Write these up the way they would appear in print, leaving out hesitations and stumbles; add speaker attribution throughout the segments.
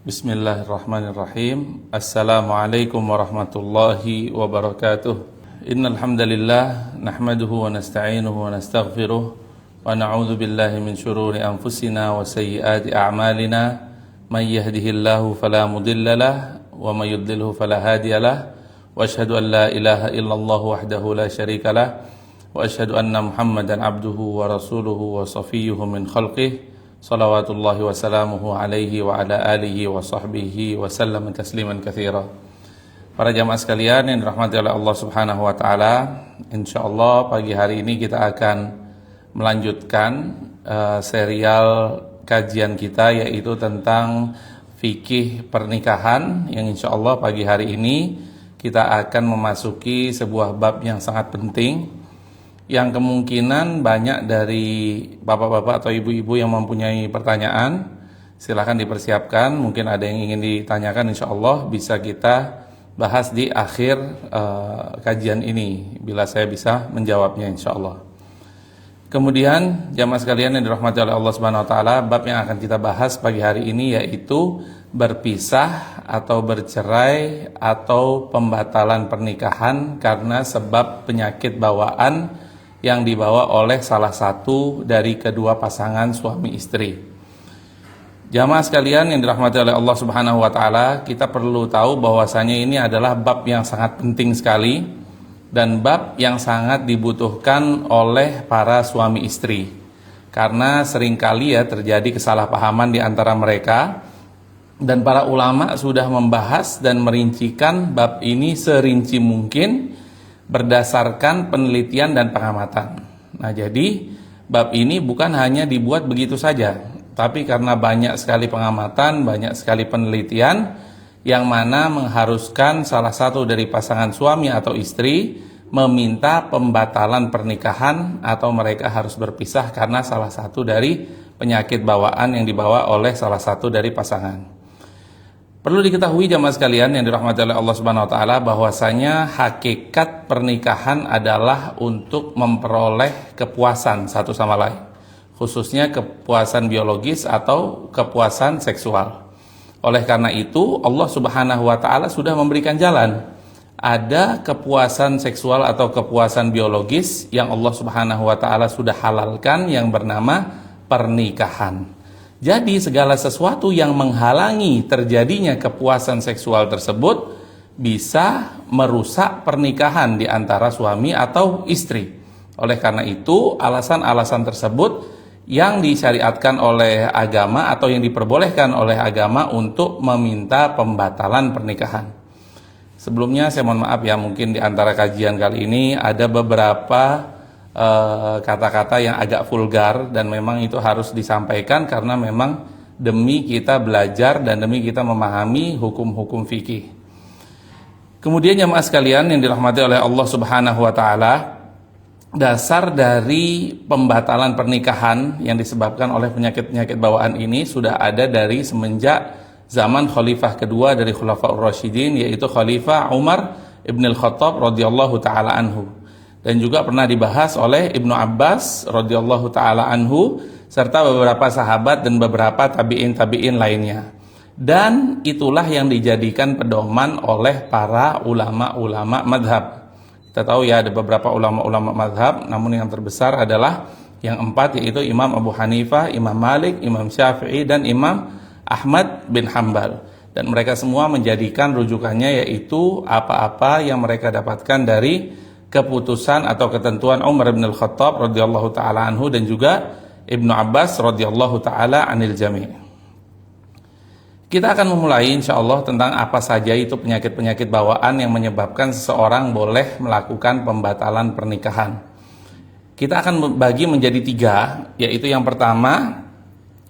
Speaker 1: Bismillahirrahmanirrahim. Assalamualaikum warahmatullahi wabarakatuh. Innal hamdalillah nahmaduhu wa nasta'inuhu wa nastaghfiruh wa na'udzu billahi min shururi anfusina wa sayyiati a'malina. May yahdihillahu fala mudhillalah wa may yudlilhu fala hadiyalah. Wa asyhadu an la ilaha illallah wahdahu la syarikalah wa asyhadu anna Muhammadan abduhu wa rasuluhu wa safiyyuhu min khalqihi. Salawatullahi wa salamuhu alaihi wa ala alihi wa sahbihi wa sallam tasliman katsira. Para jamaah sekalian yang dirahmati oleh Allah Subhanahu wa taala, insyaallah pagi hari ini kita akan melanjutkan serial kajian kita, yaitu tentang fikih pernikahan, yang insyaallah pagi hari ini kita akan memasuki sebuah bab yang sangat penting, yang kemungkinan banyak dari bapak-bapak atau ibu-ibu yang mempunyai pertanyaan. Silahkan dipersiapkan, mungkin ada yang ingin ditanyakan, insya Allah bisa kita bahas di akhir kajian ini, bila saya bisa menjawabnya insya Allah. Kemudian jamaah sekalian yang dirahmati oleh Allah Subhanahu wa taala, bab yang akan kita bahas pagi hari ini yaitu berpisah atau bercerai atau pembatalan pernikahan karena sebab penyakit bawaan yang dibawa oleh salah satu dari kedua pasangan suami istri. Jamaah sekalian yang dirahmati oleh Allah Subhanahu wa taala, kita perlu tahu bahwasanya ini adalah bab yang sangat penting sekali dan bab yang sangat dibutuhkan oleh para suami istri. Karena seringkali terjadi kesalahpahaman di antara mereka, dan para ulama sudah membahas dan merincikan bab ini serinci mungkin berdasarkan penelitian dan pengamatan. Nah, jadi bab ini bukan hanya dibuat begitu saja, tapi karena banyak sekali pengamatan, banyak sekali penelitian yang mana mengharuskan salah satu dari pasangan suami atau istri meminta pembatalan pernikahan atau mereka harus berpisah karena salah satu dari penyakit bawaan yang dibawa oleh salah satu dari pasangan. Perlu diketahui jamaah sekalian yang dirahmati oleh Allah Subhanahu wa taala, bahwasanya hakikat pernikahan adalah untuk memperoleh kepuasan satu sama lain, khususnya kepuasan biologis atau kepuasan seksual. Oleh karena itu Allah Subhanahu wa taala sudah memberikan jalan. Ada kepuasan seksual atau kepuasan biologis yang Allah Subhanahu wa taala sudah halalkan, yang bernama pernikahan. Jadi segala sesuatu yang menghalangi terjadinya kepuasan seksual tersebut bisa merusak pernikahan di antara suami atau istri. Oleh karena itu, alasan-alasan tersebut yang disyariatkan oleh agama atau yang diperbolehkan oleh agama untuk meminta pembatalan pernikahan. Sebelumnya saya mohon maaf ya, mungkin di antara kajian kali ini ada beberapa kata-kata yang agak vulgar, dan memang itu harus disampaikan karena memang demi kita belajar dan demi kita memahami hukum-hukum fikih. Kemudian jemaah sekalian yang dirahmati oleh Allah Subhanahu wa taala, dasar dari pembatalan pernikahan yang disebabkan oleh penyakit-penyakit bawaan ini sudah ada dari semenjak zaman khalifah kedua dari Khulafaur Rasyidin, yaitu Khalifah Umar ibn al-Khattab radhiyallahu taala anhu. Dan juga pernah dibahas oleh Ibnu Abbas radhiyallahu taala anhu serta beberapa sahabat dan beberapa tabi'in lainnya. Dan itulah yang dijadikan pedoman oleh para ulama-ulama madhab. Kita tahu ya, ada beberapa ulama-ulama madhab, namun yang terbesar adalah yang empat, yaitu Imam Abu Hanifah, Imam Malik, Imam Syafi'i, dan Imam Ahmad bin Hanbal. Dan mereka semua menjadikan rujukannya yaitu apa-apa yang mereka dapatkan dari keputusan atau ketentuan Umar bin al-Khattab radhiyallahu taala anhu dan juga Ibnu Abbas radhiyallahu taala anil jami'. Kita akan memulai insyaallah tentang apa saja itu penyakit-penyakit bawaan yang menyebabkan seseorang boleh melakukan pembatalan pernikahan. Kita akan bagi menjadi tiga, yaitu yang pertama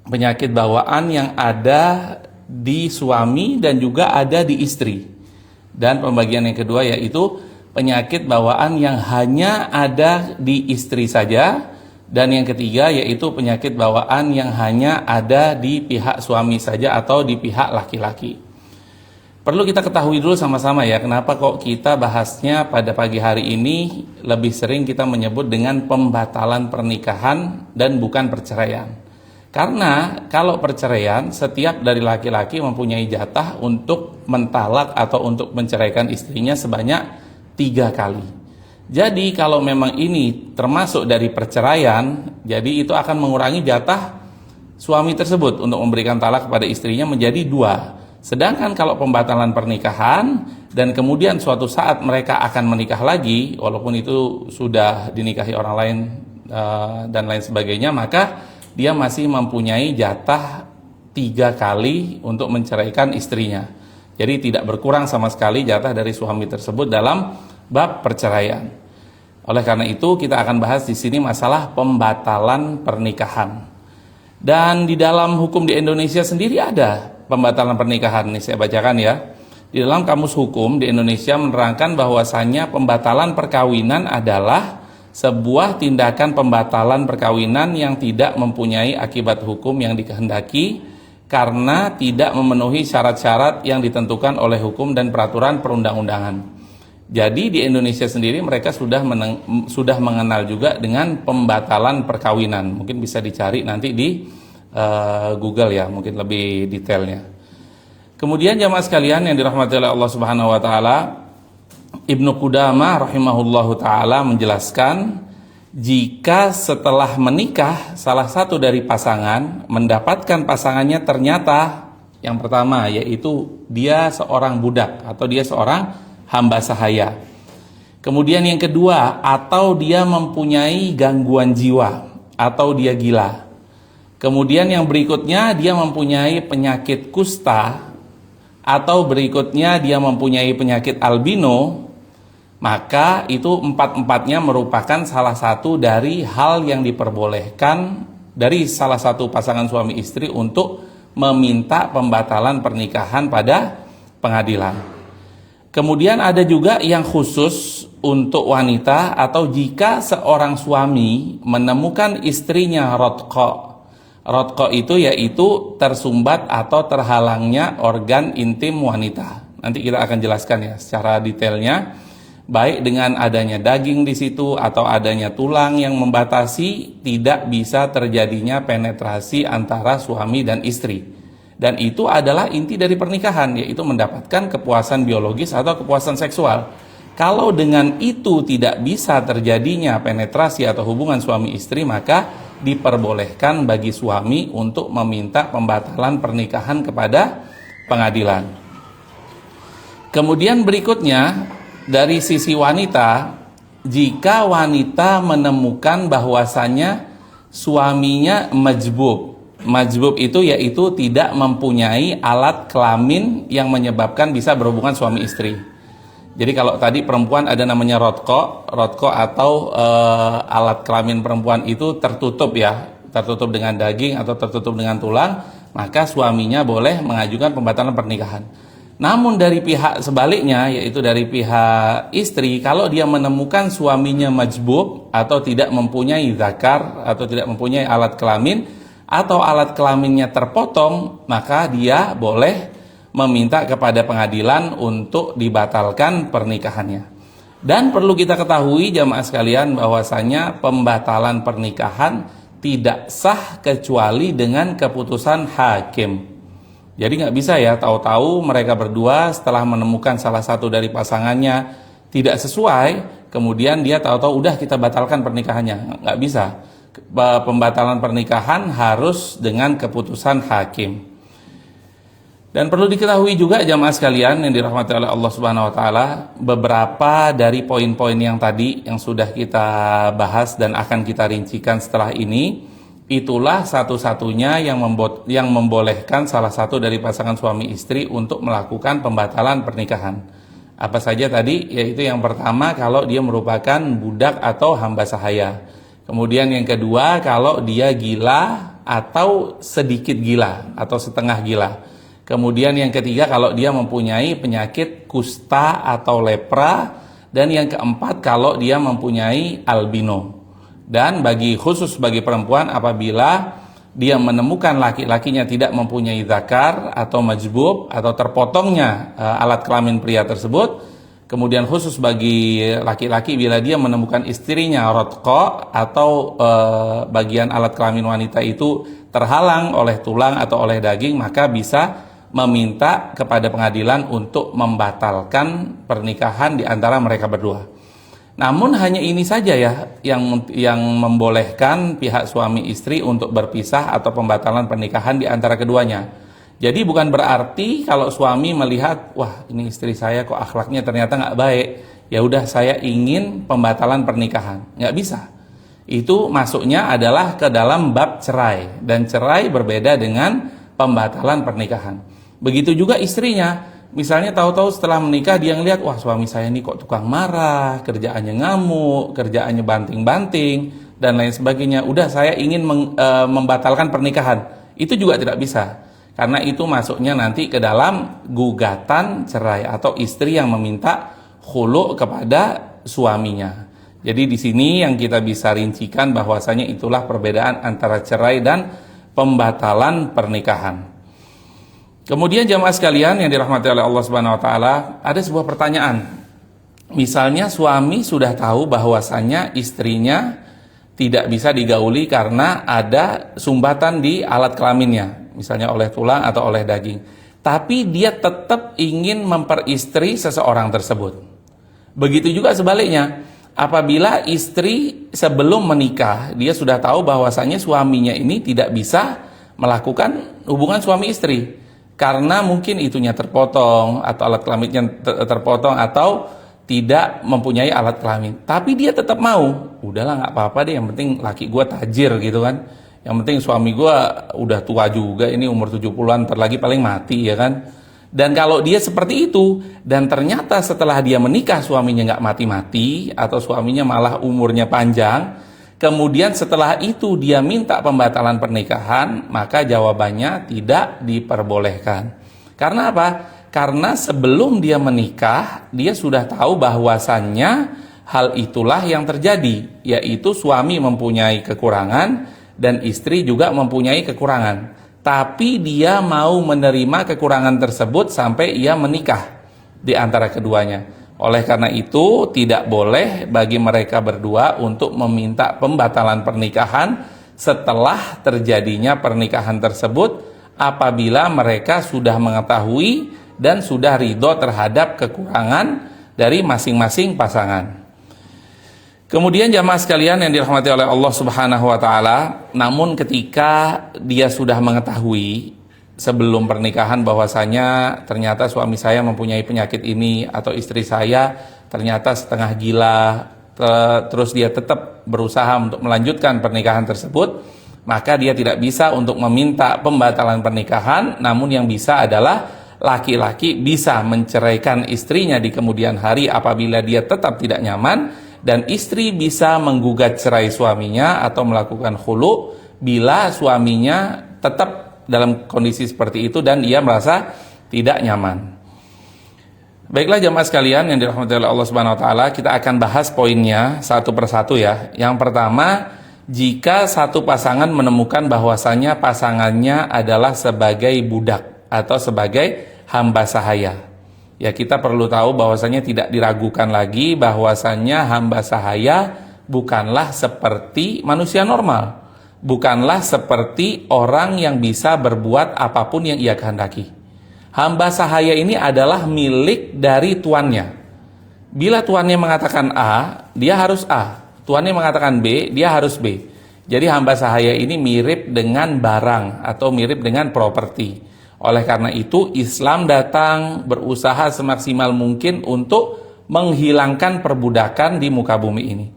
Speaker 1: penyakit bawaan yang ada di suami dan juga ada di istri. Dan pembagian yang kedua yaitu penyakit bawaan yang hanya ada di istri saja, dan yang ketiga yaitu penyakit bawaan yang hanya ada di pihak suami saja atau di pihak laki-laki. Perlu kita ketahui dulu sama-sama ya, kenapa kok kita bahasnya pada pagi hari ini lebih sering kita menyebut dengan pembatalan pernikahan dan bukan perceraian. Karena kalau perceraian, setiap dari laki-laki mempunyai jatah untuk mentalak atau untuk menceraikan istrinya sebanyak 3 kali. Jadi kalau memang ini termasuk dari perceraian, jadi itu akan mengurangi jatah suami tersebut untuk memberikan talak kepada istrinya menjadi 2. Sedangkan kalau pembatalan pernikahan dan kemudian suatu saat mereka akan menikah lagi, walaupun itu sudah dinikahi orang lain dan lain sebagainya, maka dia masih mempunyai jatah 3 kali untuk menceraikan istrinya. Jadi tidak berkurang sama sekali jatah dari suami tersebut dalam bab perceraian. Oleh karena itu kita akan bahas di sini masalah pembatalan pernikahan. Dan di dalam hukum di Indonesia sendiri ada pembatalan pernikahan. Nih saya bacakan ya. Di dalam Kamus Hukum di Indonesia menerangkan bahwasanya pembatalan perkawinan adalah sebuah tindakan pembatalan perkawinan yang tidak mempunyai akibat hukum yang dikehendaki karena tidak memenuhi syarat-syarat yang ditentukan oleh hukum dan peraturan perundang-undangan. Jadi di Indonesia sendiri mereka sudah mengenal juga dengan pembatalan perkawinan. Mungkin bisa dicari nanti di Google ya, mungkin lebih detailnya. Kemudian jamaah sekalian yang dirahmati oleh Allah Subhanahu wa taala, Ibnu Qudamah rahimahullahu taala menjelaskan, jika setelah menikah salah satu dari pasangan mendapatkan pasangannya ternyata yang pertama yaitu dia seorang budak atau dia seorang hamba sahaya. Kemudian yang kedua, atau dia mempunyai gangguan jiwa atau dia gila. Kemudian yang berikutnya dia mempunyai penyakit kusta atau berikutnya dia mempunyai penyakit albino, maka itu empat-empatnya merupakan salah satu dari hal yang diperbolehkan dari salah satu pasangan suami istri untuk meminta pembatalan pernikahan pada pengadilan. Kemudian ada juga yang khusus untuk wanita atau jika seorang suami menemukan istrinya rotqo. Rotqo itu yaitu tersumbat atau terhalangnya organ intim wanita. Nanti kita akan jelaskan ya secara detailnya, baik dengan adanya daging di situ atau adanya tulang yang membatasi, tidak bisa terjadinya penetrasi antara suami dan istri. Dan itu adalah inti dari pernikahan, yaitu mendapatkan kepuasan biologis atau kepuasan seksual. Kalau dengan itu tidak bisa terjadinya penetrasi atau hubungan suami istri, maka diperbolehkan bagi suami untuk meminta pembatalan pernikahan kepada pengadilan. Kemudian berikutnya, dari sisi wanita, jika wanita menemukan bahwasannya suaminya majbub. Majbub itu yaitu tidak mempunyai alat kelamin yang menyebabkan bisa berhubungan suami istri. Jadi kalau tadi perempuan ada namanya rotko atau alat kelamin perempuan itu tertutup ya, tertutup dengan daging atau tertutup dengan tulang, maka suaminya boleh mengajukan pembatalan pernikahan. Namun dari pihak sebaliknya, yaitu dari pihak istri, kalau dia menemukan suaminya majbub atau tidak mempunyai zakar atau tidak mempunyai alat kelamin atau alat kelaminnya terpotong, maka dia boleh meminta kepada pengadilan untuk dibatalkan pernikahannya. Dan perlu kita ketahui jamaah sekalian bahwasanya pembatalan pernikahan tidak sah kecuali dengan keputusan hakim. Jadi nggak bisa ya tahu-tahu mereka berdua setelah menemukan salah satu dari pasangannya tidak sesuai, kemudian dia tahu-tahu udah kita batalkan pernikahannya. Nggak bisa. Pembatalan pernikahan harus dengan keputusan hakim. Dan perlu diketahui juga jamaah sekalian yang dirahmati oleh Allah Subhanahu wa taala, beberapa dari poin-poin yang tadi yang sudah kita bahas dan akan kita rincikan setelah ini, itulah satu-satunya yang membolehkan salah satu dari pasangan suami istri untuk melakukan pembatalan pernikahan. Apa saja tadi? Yaitu yang pertama, kalau dia merupakan budak atau hamba sahaya. Kemudian yang kedua, kalau dia gila atau sedikit gila atau setengah gila. Kemudian yang ketiga, kalau dia mempunyai penyakit kusta atau lepra. Dan yang keempat, kalau dia mempunyai albino. Dan khusus bagi perempuan, apabila dia menemukan laki-lakinya tidak mempunyai zakar atau majbub atau terpotongnya alat kelamin pria tersebut. Kemudian khusus bagi laki-laki bila dia menemukan istrinya rotqo atau bagian alat kelamin wanita itu terhalang oleh tulang atau oleh daging, maka bisa meminta kepada pengadilan untuk membatalkan pernikahan di antara mereka berdua. Namun hanya ini saja ya yang membolehkan pihak suami istri untuk berpisah atau pembatalan pernikahan di antara keduanya. Jadi bukan berarti kalau suami melihat, wah ini istri saya kok akhlaknya ternyata nggak baik, ya udah saya ingin pembatalan pernikahan. Nggak bisa. Itu masuknya adalah ke dalam bab cerai, dan cerai berbeda dengan pembatalan pernikahan. Begitu juga istrinya, misalnya tahu-tahu setelah menikah dia ngelihat, wah suami saya ini kok tukang marah, kerjaannya ngamuk, kerjaannya banting-banting, dan lain sebagainya. Udah saya ingin membatalkan pernikahan. Itu juga tidak bisa. Karena itu masuknya nanti ke dalam gugatan cerai, atau istri yang meminta khulu kepada suaminya. Jadi di sini yang kita bisa rincikan bahwasanya itulah perbedaan antara cerai dan pembatalan pernikahan. Kemudian jamaah sekalian yang dirahmati oleh Allah Subhanahu wa taala, ada sebuah pertanyaan. Misalnya suami sudah tahu bahwasannya istrinya tidak bisa digauli karena ada sumbatan di alat kelaminnya, misalnya oleh tulang atau oleh daging. Tapi dia tetap ingin memperistri seseorang tersebut. Begitu juga sebaliknya, apabila istri sebelum menikah dia sudah tahu bahwasannya suaminya ini tidak bisa melakukan hubungan suami istri, karena mungkin itunya terpotong atau alat kelaminnya terpotong atau tidak mempunyai alat kelamin, tapi dia tetap mau, udahlah nggak apa-apa deh, yang penting laki gue tajir gitu kan, yang penting suami gue udah tua juga, ini umur 70-an, ntar lagi paling mati ya kan. Dan kalau dia seperti itu, dan ternyata setelah dia menikah suaminya nggak mati-mati atau suaminya malah umurnya panjang, kemudian setelah itu dia minta pembatalan pernikahan, maka jawabannya tidak diperbolehkan. Karena apa? Karena sebelum dia menikah, dia sudah tahu bahwasannya hal itulah yang terjadi, yaitu suami mempunyai kekurangan dan istri juga mempunyai kekurangan. Tapi dia mau menerima kekurangan tersebut sampai ia menikah di antara keduanya. Oleh karena itu tidak boleh bagi mereka berdua untuk meminta pembatalan pernikahan setelah terjadinya pernikahan tersebut, apabila mereka sudah mengetahui dan sudah ridho terhadap kekurangan dari masing-masing pasangan. Kemudian jamaah sekalian yang dirahmati oleh Allah Subhanahu wa taala, namun ketika dia sudah mengetahui sebelum pernikahan bahwasanya ternyata suami saya mempunyai penyakit ini, atau istri saya ternyata setengah gila, terus dia tetap berusaha untuk melanjutkan pernikahan tersebut, maka dia tidak bisa untuk meminta pembatalan pernikahan. Namun yang bisa adalah laki-laki bisa menceraikan istrinya di kemudian hari apabila dia tetap tidak nyaman, dan istri bisa menggugat cerai suaminya atau melakukan khulu bila suaminya tetap dalam kondisi seperti itu dan ia merasa tidak nyaman. Baiklah jamaah sekalian yang dirahmati oleh Allah Subhanahu wa taala, kita akan bahas poinnya satu persatu ya. Yang pertama, jika satu pasangan menemukan bahwasanya pasangannya adalah sebagai budak atau sebagai hamba sahaya. Ya, kita perlu tahu bahwasanya tidak diragukan lagi bahwasanya hamba sahaya bukanlah seperti manusia normal. Bukanlah seperti orang yang bisa berbuat apapun yang ia kehendaki. Hamba sahaya ini adalah milik dari tuannya. Bila tuannya mengatakan A, dia harus A. Tuannya mengatakan B, dia harus B. Jadi hamba sahaya ini mirip dengan barang atau mirip dengan properti. Oleh karena itu Islam datang berusaha semaksimal mungkin untuk menghilangkan perbudakan di muka bumi ini.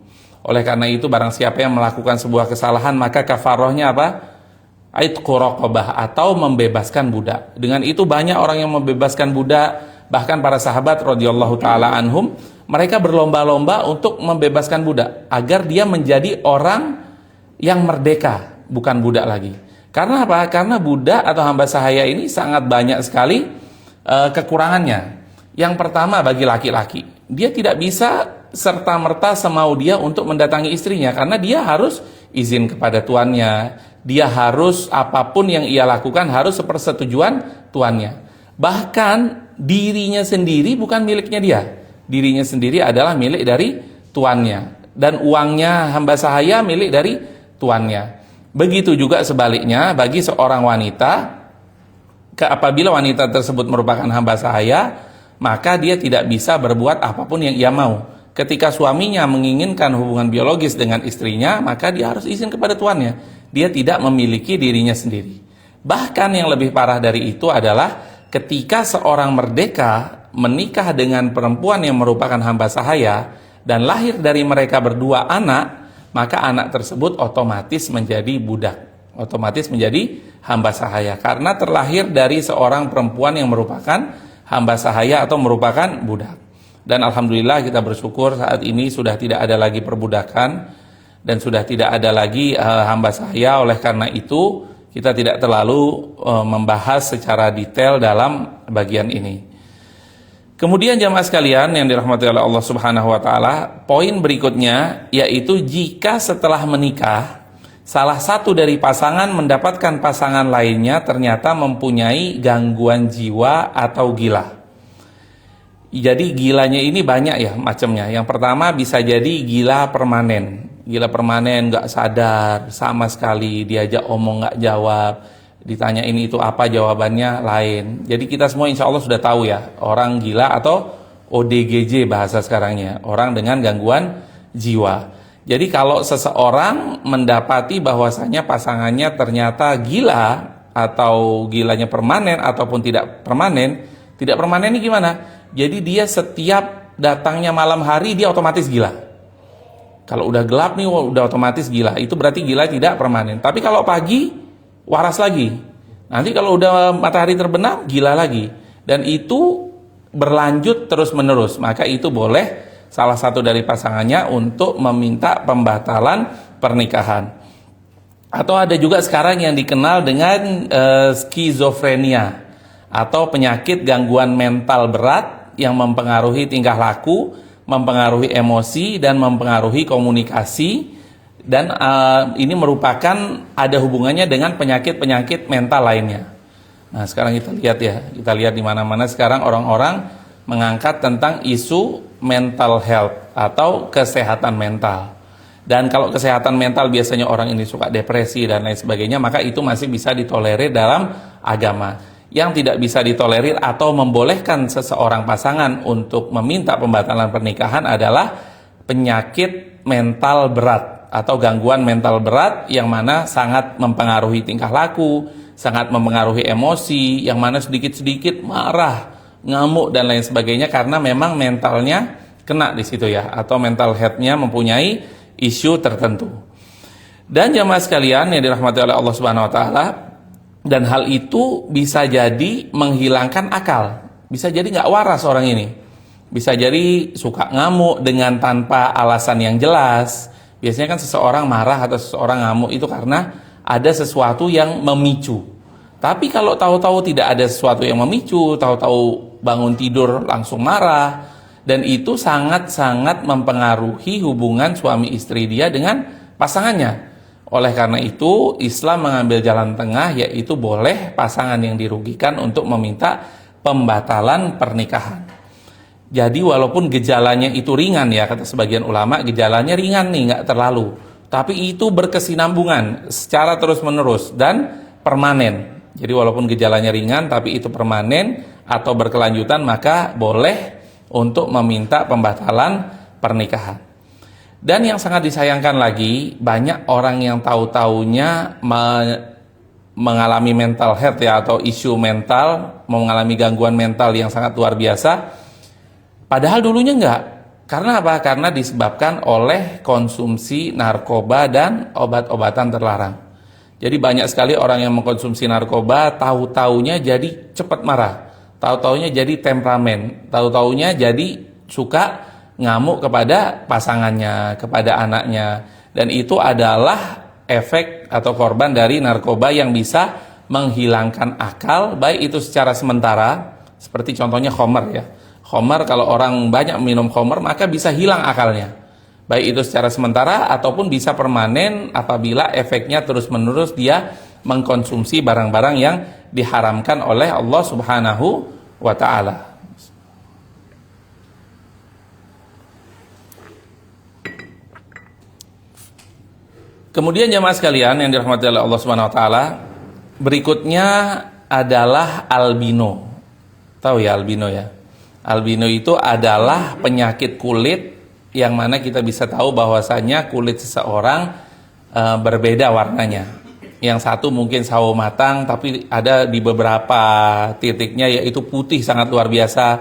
Speaker 1: Oleh karena itu barang siapa yang melakukan sebuah kesalahan, maka kafarohnya apa? Aitqu raqabah, atau membebaskan budak. Dengan itu banyak orang yang membebaskan budak, bahkan para sahabat radhiyallahu taala anhum, mereka berlomba-lomba untuk membebaskan budak agar dia menjadi orang yang merdeka, bukan budak lagi. Karena apa? Karena budak atau hamba sahaya ini sangat banyak sekali kekurangannya. Yang pertama, bagi laki-laki, dia tidak bisa serta-merta semau dia untuk mendatangi istrinya, karena dia harus izin kepada tuannya, dia harus apapun yang ia lakukan harus sepersetujuan tuannya. Bahkan dirinya sendiri bukan miliknya dia, dirinya sendiri adalah milik dari tuannya, dan uangnya hamba sahaya milik dari tuannya. Begitu juga sebaliknya bagi seorang wanita, apabila wanita tersebut merupakan hamba sahaya, maka dia tidak bisa berbuat apapun yang ia mau. Ketika suaminya menginginkan hubungan biologis dengan istrinya, maka dia harus izin kepada tuannya. Dia tidak memiliki dirinya sendiri. Bahkan yang lebih parah dari itu adalah ketika seorang merdeka menikah dengan perempuan yang merupakan hamba sahaya dan lahir dari mereka berdua anak, maka anak tersebut otomatis menjadi budak, otomatis menjadi hamba sahaya karena terlahir dari seorang perempuan yang merupakan hamba sahaya atau merupakan budak. Dan alhamdulillah kita bersyukur saat ini sudah tidak ada lagi perbudakan dan sudah tidak ada lagi hamba sahaya. Oleh karena itu kita tidak terlalu membahas secara detail dalam bagian ini. Kemudian jamaah sekalian yang dirahmati oleh Allah Subhanahu wa taala, poin berikutnya yaitu jika setelah menikah salah satu dari pasangan mendapatkan pasangan lainnya ternyata mempunyai gangguan jiwa atau gila. Jadi gilanya ini banyak ya macamnya. Yang pertama bisa jadi gila permanen. Gila permanen, nggak sadar sama sekali, diajak omong nggak jawab, ditanya ini itu apa jawabannya lain. Jadi kita semua insya Allah sudah tahu ya orang gila atau ODGJ bahasa sekarangnya, orang dengan gangguan jiwa. Jadi kalau seseorang mendapati bahwasanya pasangannya ternyata gila atau gilanya permanen ataupun tidak permanen ini gimana? Jadi dia setiap datangnya malam hari dia otomatis gila. Kalau udah gelap nih udah otomatis gila. Itu berarti gila tidak permanen. Tapi kalau pagi waras lagi. Nanti kalau udah matahari terbenam gila lagi. Dan itu berlanjut terus menerus. Maka itu boleh salah satu dari pasangannya untuk meminta pembatalan pernikahan. Atau ada juga sekarang yang dikenal dengan skizofrenia atau penyakit gangguan mental berat yang mempengaruhi tingkah laku, mempengaruhi emosi, dan mempengaruhi komunikasi. Dan ini merupakan ada hubungannya dengan penyakit-penyakit mental lainnya. Nah sekarang kita lihat ya, kita lihat di mana-mana sekarang orang-orang mengangkat tentang isu mental health atau kesehatan mental. Dan kalau kesehatan mental biasanya orang ini suka depresi dan lain sebagainya, maka itu masih bisa ditolerir dalam agama. Yang tidak bisa ditolerir atau membolehkan seseorang pasangan untuk meminta pembatalan pernikahan adalah penyakit mental berat atau gangguan mental berat yang mana sangat mempengaruhi tingkah laku, sangat mempengaruhi emosi, yang mana sedikit-sedikit marah, ngamuk dan lain sebagainya karena memang mentalnya kena di situ ya, atau mental health-nya mempunyai isu tertentu. Dan jamaah sekalian yang dirahmati oleh Allah Subhanahu wa taala, dan hal itu bisa jadi menghilangkan akal, bisa jadi nggak waras orang ini, bisa jadi suka ngamuk dengan tanpa alasan yang jelas. Biasanya kan seseorang marah atau seseorang ngamuk itu karena ada sesuatu yang memicu. Tapi kalau tahu-tahu tidak ada sesuatu yang memicu, tahu-tahu bangun tidur langsung marah, dan itu sangat-sangat mempengaruhi hubungan suami istri dia dengan pasangannya. Oleh karena itu, Islam mengambil jalan tengah, yaitu boleh pasangan yang dirugikan untuk meminta pembatalan pernikahan. Jadi walaupun gejalanya itu ringan ya, kata sebagian ulama, gejalanya ringan nih, nggak terlalu. Tapi itu berkesinambungan secara terus-menerus dan permanen. Jadi walaupun gejalanya ringan, tapi itu permanen atau berkelanjutan, maka boleh untuk meminta pembatalan pernikahan. Dan yang sangat disayangkan lagi, banyak orang yang tahu-taunya mengalami mental health ya, atau isu mental, mengalami gangguan mental yang sangat luar biasa, padahal dulunya enggak. Karena apa? Karena disebabkan oleh konsumsi narkoba dan obat-obatan terlarang. Jadi banyak sekali orang yang mengkonsumsi narkoba, tahu-taunya jadi cepat marah, tahu-taunya jadi temperamen, tahu-taunya jadi suka ngamuk kepada pasangannya, kepada anaknya. Dan itu adalah efek atau korban dari narkoba yang bisa menghilangkan akal, baik itu secara sementara, seperti contohnya khamar ya. Khamar, kalau orang banyak minum khamar maka bisa hilang akalnya. Baik itu secara sementara ataupun bisa permanen apabila efeknya terus-menerus dia mengkonsumsi barang-barang yang diharamkan oleh Allah Subhanahu wa taala. Kemudian jamaah sekalian yang dirahmati oleh Allah Subhanahu wa taala, berikutnya adalah albino. Tahu ya albino ya? Albino itu adalah penyakit kulit yang mana kita bisa tahu bahwasanya kulit seseorang berbeda warnanya. Yang satu mungkin sawo matang, tapi ada di beberapa titiknya yaitu putih sangat luar biasa.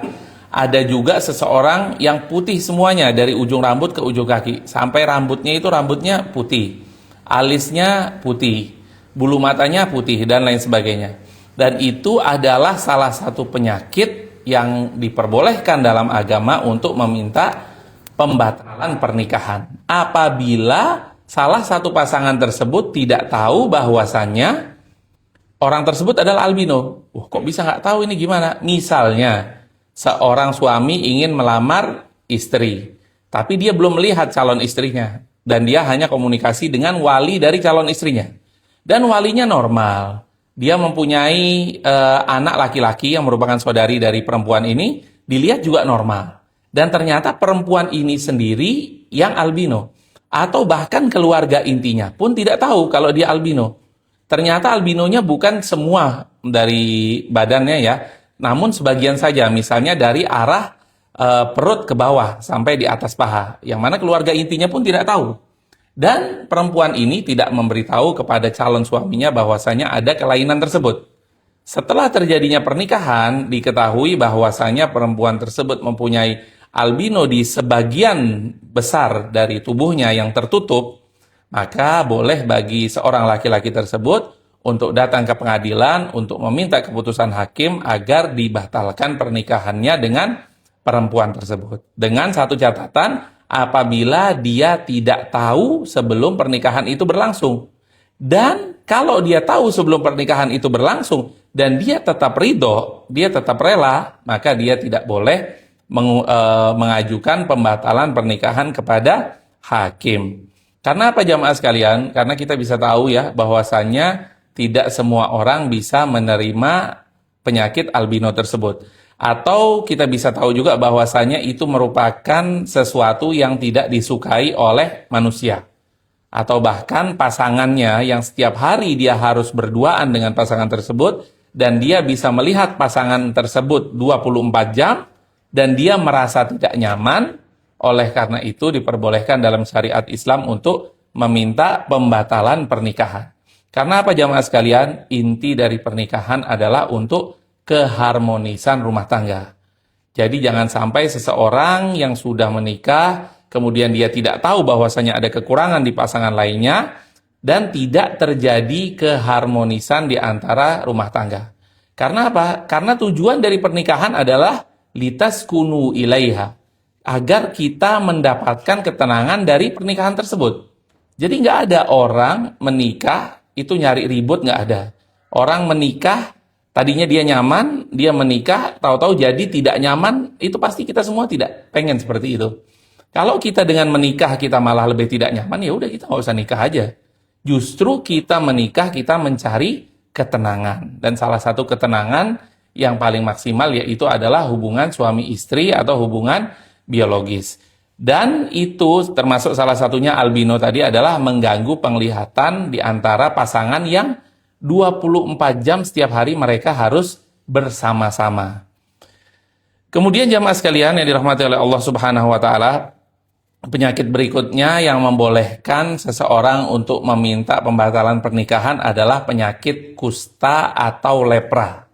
Speaker 1: Ada juga seseorang yang putih semuanya dari ujung rambut ke ujung kaki, sampai rambutnya putih, alisnya putih, bulu matanya putih, dan lain sebagainya. Dan itu adalah salah satu penyakit yang diperbolehkan dalam agama untuk meminta pembatalan pernikahan. Apabila salah satu pasangan tersebut tidak tahu bahwasannya orang tersebut adalah albino. Kok bisa nggak tahu ini gimana? Misalnya, seorang suami ingin melamar istri, tapi dia belum melihat calon istrinya. Dan dia hanya komunikasi dengan wali dari calon istrinya. Dan walinya normal. Dia mempunyai anak laki-laki yang merupakan saudari dari perempuan ini, dilihat juga normal. Dan ternyata perempuan ini sendiri yang albino. Atau bahkan keluarga intinya pun tidak tahu kalau dia albino. Ternyata albinonya bukan semua dari badannya ya, namun sebagian saja, misalnya dari arah perut ke bawah sampai di atas paha, yang mana keluarga intinya pun tidak tahu. Dan perempuan ini tidak memberitahu kepada calon suaminya bahwasanya ada kelainan tersebut. Setelah terjadinya pernikahan, diketahui bahwasanya perempuan tersebut mempunyai albino di sebagian besar dari tubuhnya yang tertutup, maka boleh bagi seorang laki-laki tersebut untuk datang ke pengadilan untuk meminta keputusan hakim agar dibatalkan pernikahannya dengan perempuan tersebut. Dengan satu catatan, apabila dia tidak tahu sebelum pernikahan itu berlangsung. Dan kalau dia tahu sebelum pernikahan itu berlangsung dan dia tetap ridho, dia tetap rela, maka dia tidak boleh mengajukan pembatalan pernikahan kepada hakim. Karena apa jamaah sekalian? Karena kita bisa tahu ya bahwasannya tidak semua orang bisa menerima penyakit albino tersebut. Atau kita bisa tahu juga bahwasanya itu merupakan sesuatu yang tidak disukai oleh manusia. Atau bahkan pasangannya yang setiap hari dia harus berduaan dengan pasangan tersebut, dan dia bisa melihat pasangan tersebut 24 jam, dan dia merasa tidak nyaman. Oleh karena itu diperbolehkan dalam syariat Islam untuk meminta pembatalan pernikahan. Karena apa jamaah sekalian? Inti dari pernikahan adalah untuk keharmonisan rumah tangga. Jadi jangan sampai seseorang yang sudah menikah, kemudian dia tidak tahu bahwasanya ada kekurangan di pasangan lainnya, dan tidak terjadi keharmonisan di antara rumah tangga. Karena apa? Karena tujuan dari pernikahan adalah litaskunu ilaiha, agar kita mendapatkan ketenangan dari pernikahan tersebut. Jadi nggak ada orang menikah itu nyari ribut, nggak ada. Orang menikah tadinya dia nyaman, dia menikah, tahu-tahu jadi tidak nyaman, itu pasti kita semua tidak pengen seperti itu. Kalau kita dengan menikah kita malah lebih tidak nyaman, ya udah kita nggak usah nikah aja. Justru kita menikah, kita mencari ketenangan. Dan salah satu ketenangan yang paling maksimal yaitu adalah hubungan suami istri atau hubungan biologis. Dan itu termasuk salah satunya albino tadi adalah mengganggu penglihatan di antara pasangan yang 24 jam setiap hari mereka harus bersama-sama. Kemudian jamaah sekalian yang dirahmati oleh Allah Subhanahu wa taala, penyakit berikutnya yang membolehkan seseorang untuk meminta pembatalan pernikahan adalah penyakit kusta atau lepra.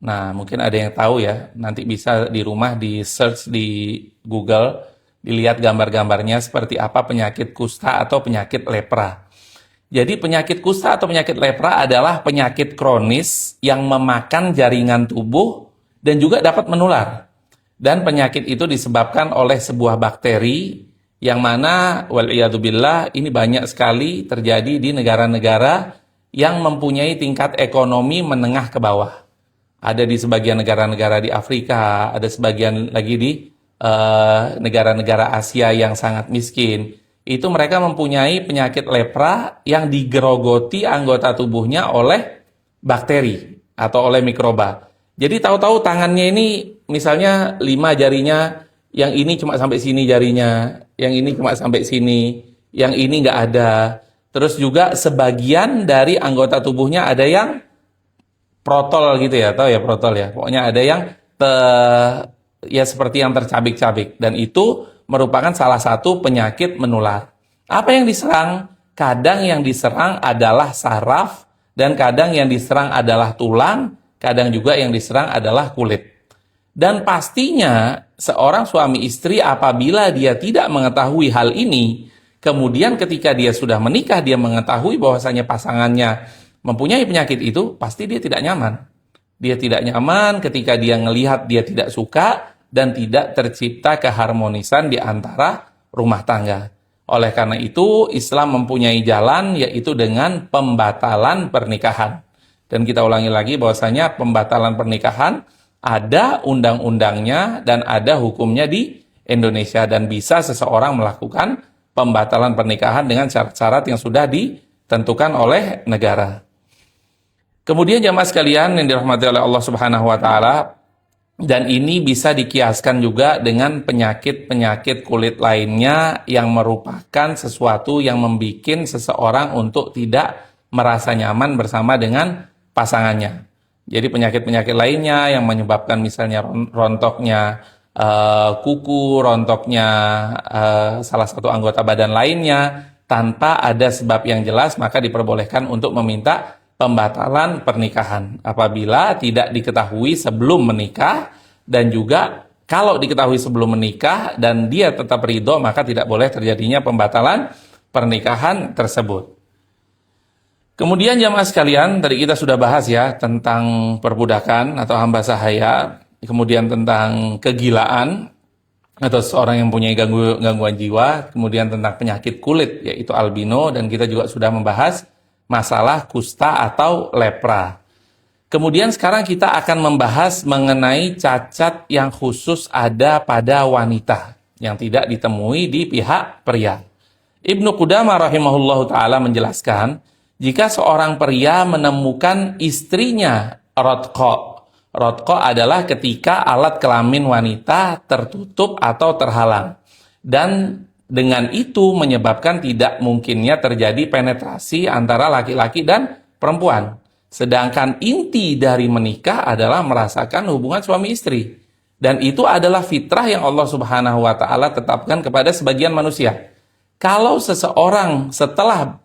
Speaker 1: Nah, mungkin ada yang tahu ya, nanti bisa di rumah di search di Google, dilihat gambar-gambarnya seperti apa penyakit kusta atau penyakit lepra. Jadi penyakit kusta atau penyakit lepra adalah penyakit kronis yang memakan jaringan tubuh dan juga dapat menular. Dan penyakit itu disebabkan oleh sebuah bakteri yang mana wal'iyadzubillah ini banyak sekali terjadi di negara-negara yang mempunyai tingkat ekonomi menengah ke bawah. Ada di sebagian negara-negara di Afrika, ada sebagian lagi di negara-negara Asia yang sangat miskin. Itu mereka mempunyai penyakit lepra yang digerogoti anggota tubuhnya oleh bakteri atau oleh mikroba. Jadi tahu-tahu tangannya ini misalnya 5 jarinya, yang ini cuma sampai sini jarinya, yang ini cuma sampai sini, yang ini nggak ada. Terus juga sebagian dari anggota tubuhnya ada yang protol gitu ya, tahu ya protol ya. Pokoknya ada yang ya seperti yang tercabik-cabik, dan itu merupakan salah satu penyakit menular. Apa yang diserang? Kadang yang diserang adalah saraf, dan kadang yang diserang adalah tulang, kadang juga yang diserang adalah kulit. Dan pastinya seorang suami istri apabila dia tidak mengetahui hal ini, kemudian ketika dia sudah menikah, dia mengetahui bahwasanya pasangannya mempunyai penyakit itu, pasti dia tidak nyaman. Dia tidak nyaman ketika dia melihat dia tidak suka, dan tidak tercipta keharmonisan di antara rumah tangga. Oleh karena itu, Islam mempunyai jalan, yaitu dengan pembatalan pernikahan. Dan kita ulangi lagi bahwasanya pembatalan pernikahan ada undang-undangnya dan ada hukumnya di Indonesia, dan bisa seseorang melakukan pembatalan pernikahan dengan syarat-syarat yang sudah ditentukan oleh negara. Kemudian jamaah sekalian yang dirahmati oleh Allah Subhanahu wa taala, dan ini bisa dikiaskan juga dengan penyakit-penyakit kulit lainnya yang merupakan sesuatu yang membuat seseorang untuk tidak merasa nyaman bersama dengan pasangannya. Jadi penyakit-penyakit lainnya yang menyebabkan misalnya rontoknya kuku, rontoknya salah satu anggota badan lainnya tanpa ada sebab yang jelas, maka diperbolehkan untuk meminta pembatalan pernikahan apabila tidak diketahui sebelum menikah, dan juga kalau diketahui sebelum menikah dan dia tetap ridho, maka tidak boleh terjadinya pembatalan pernikahan tersebut. Kemudian jamaah sekalian, tadi kita sudah bahas ya tentang perbudakan atau hamba sahaya, kemudian tentang kegilaan atau seorang yang punya gangguan jiwa, kemudian tentang penyakit kulit yaitu albino, dan kita juga sudah membahas masalah kusta atau lepra. Kemudian sekarang kita akan membahas mengenai cacat yang khusus ada pada wanita yang tidak ditemui di pihak pria. Ibnu Qudamah rahimahullahu taala menjelaskan, jika seorang pria menemukan istrinya rotqo. Rotqo adalah ketika alat kelamin wanita tertutup atau terhalang, dan dengan itu menyebabkan tidak mungkinnya terjadi penetrasi antara laki-laki dan perempuan. Sedangkan inti dari menikah adalah merasakan hubungan suami istri. Dan itu adalah fitrah yang Allah Subhanahu wa taala tetapkan kepada sebagian manusia. Kalau seseorang setelah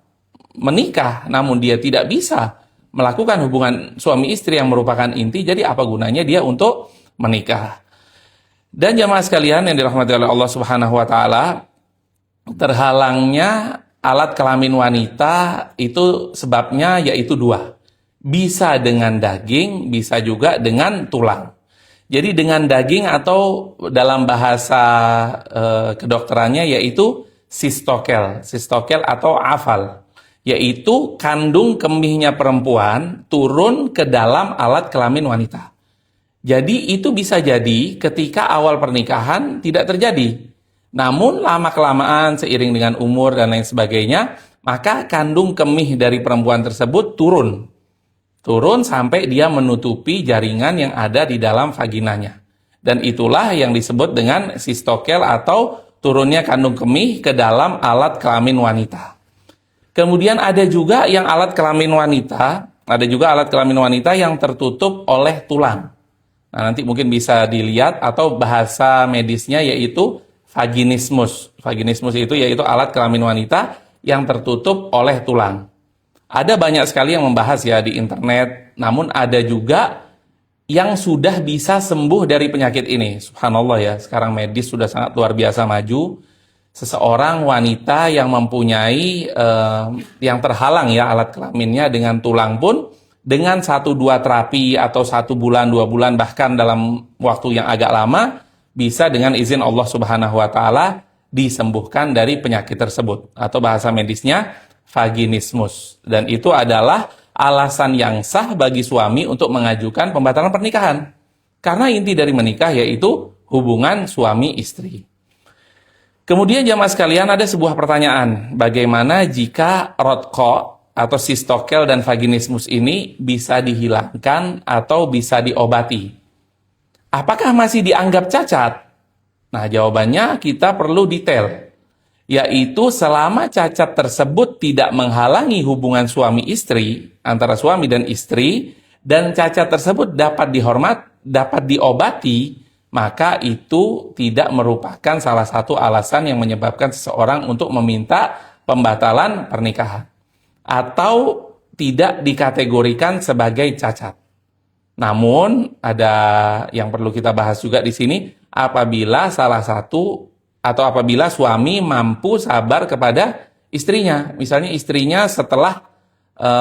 Speaker 1: menikah namun dia tidak bisa melakukan hubungan suami istri yang merupakan inti, jadi apa gunanya dia untuk menikah? Dan jamaah sekalian yang dirahmati oleh Allah Subhanahu wa taala, terhalangnya alat kelamin wanita itu sebabnya yaitu dua. Bisa dengan daging, bisa juga dengan tulang. Jadi dengan daging atau dalam bahasa kedokterannya yaitu sistokel atau afal, yaitu kandung kemihnya perempuan turun ke dalam alat kelamin wanita. Jadi itu bisa jadi ketika awal pernikahan tidak terjadi. Namun lama-kelamaan seiring dengan umur dan lain sebagainya, maka kandung kemih dari perempuan tersebut turun sampai dia menutupi jaringan yang ada di dalam vaginanya. Dan itulah yang disebut dengan sistokel atau turunnya kandung kemih ke dalam alat kelamin wanita. Kemudian ada juga yang alat kelamin wanita yang tertutup oleh tulang. Nah, nanti mungkin bisa dilihat atau bahasa medisnya yaitu vaginismus. Vaginismus itu yaitu alat kelamin wanita yang tertutup oleh tulang. Ada banyak sekali yang membahas ya di internet, namun ada juga yang sudah bisa sembuh dari penyakit ini. Subhanallah ya, sekarang medis sudah sangat luar biasa maju. Seseorang wanita yang mempunyai yang terhalang ya alat kelaminnya dengan tulang pun, dengan 1-2 terapi atau 1 bulan 2 bulan bahkan dalam waktu yang agak lama, bisa dengan izin Allah Subhanahu wa taala disembuhkan dari penyakit tersebut, atau bahasa medisnya vaginismus. Dan itu adalah alasan yang sah bagi suami untuk mengajukan pembatalan pernikahan, karena inti dari menikah yaitu hubungan suami istri. Kemudian jamaah sekalian, ada sebuah pertanyaan, bagaimana jika rotqo atau sistokel dan vaginismus ini bisa dihilangkan atau bisa diobati? Apakah masih dianggap cacat? Nah, jawabannya kita perlu detail. yaitu selama cacat tersebut tidak menghalangi hubungan suami istri, antara suami dan istri, dan cacat tersebut dapat diobati, maka itu tidak merupakan salah satu alasan yang menyebabkan seseorang untuk meminta pembatalan pernikahan, atau tidak dikategorikan sebagai cacat. Namun ada yang perlu kita bahas juga di sini, apabila apabila suami mampu sabar kepada istrinya. Misalnya istrinya setelah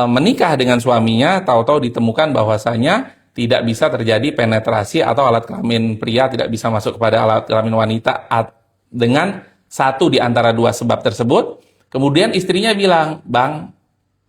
Speaker 1: menikah dengan suaminya, tahu-tahu ditemukan bahwasanya tidak bisa terjadi penetrasi atau alat kelamin pria tidak bisa masuk kepada alat kelamin wanita dengan satu di antara dua sebab tersebut. Kemudian istrinya bilang, "Bang,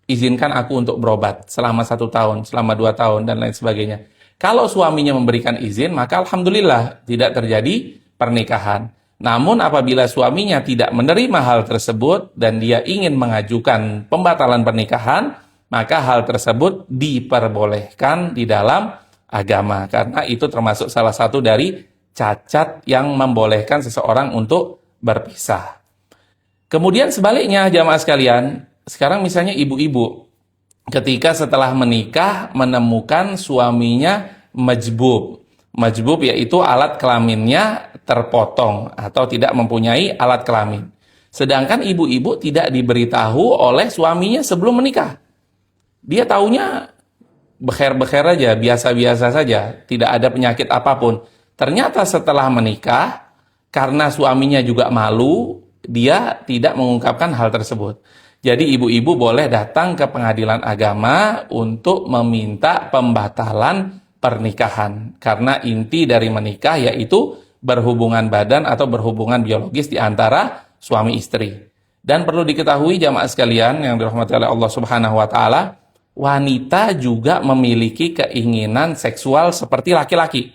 Speaker 1: izinkan aku untuk berobat selama 1 tahun, selama 2 tahun, dan lain sebagainya." Kalau suaminya memberikan izin, maka alhamdulillah tidak terjadi pernikahan. Namun apabila suaminya tidak menerima hal tersebut dan dia ingin mengajukan pembatalan pernikahan, maka hal tersebut diperbolehkan di dalam agama. Karena itu termasuk salah satu dari cacat yang membolehkan seseorang untuk berpisah. Kemudian sebaliknya jamaah sekalian, sekarang misalnya ibu-ibu ketika setelah menikah menemukan suaminya majbub. Majbub yaitu alat kelaminnya terpotong atau tidak mempunyai alat kelamin. Sedangkan ibu-ibu tidak diberitahu oleh suaminya sebelum menikah. Dia taunya bekher-bekher aja, biasa-biasa saja, tidak ada penyakit apapun. Ternyata setelah menikah, karena suaminya juga malu, dia tidak mengungkapkan hal tersebut. Jadi ibu-ibu boleh datang ke pengadilan agama untuk meminta pembatalan pernikahan. Karena inti dari menikah yaitu berhubungan badan atau berhubungan biologis di antara suami istri. Dan perlu diketahui jamaah sekalian yang dirahmati oleh Allah Subhanahu wa taala, wanita juga memiliki keinginan seksual seperti laki-laki.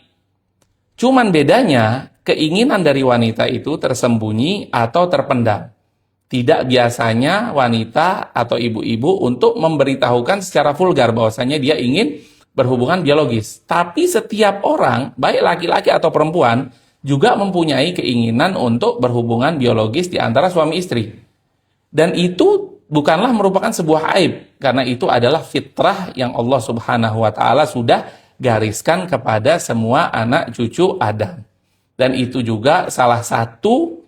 Speaker 1: Cuman bedanya, keinginan dari wanita itu tersembunyi atau terpendam. Tidak biasanya wanita atau ibu-ibu untuk memberitahukan secara vulgar bahwasanya dia ingin berhubungan biologis. Tapi setiap orang, baik laki-laki atau perempuan, juga mempunyai keinginan untuk berhubungan biologis di antara suami istri. Dan itu bukanlah merupakan sebuah aib, karena itu adalah fitrah yang Allah Subhanahu wa taala sudah gariskan kepada semua anak cucu Adam. Dan itu juga salah satu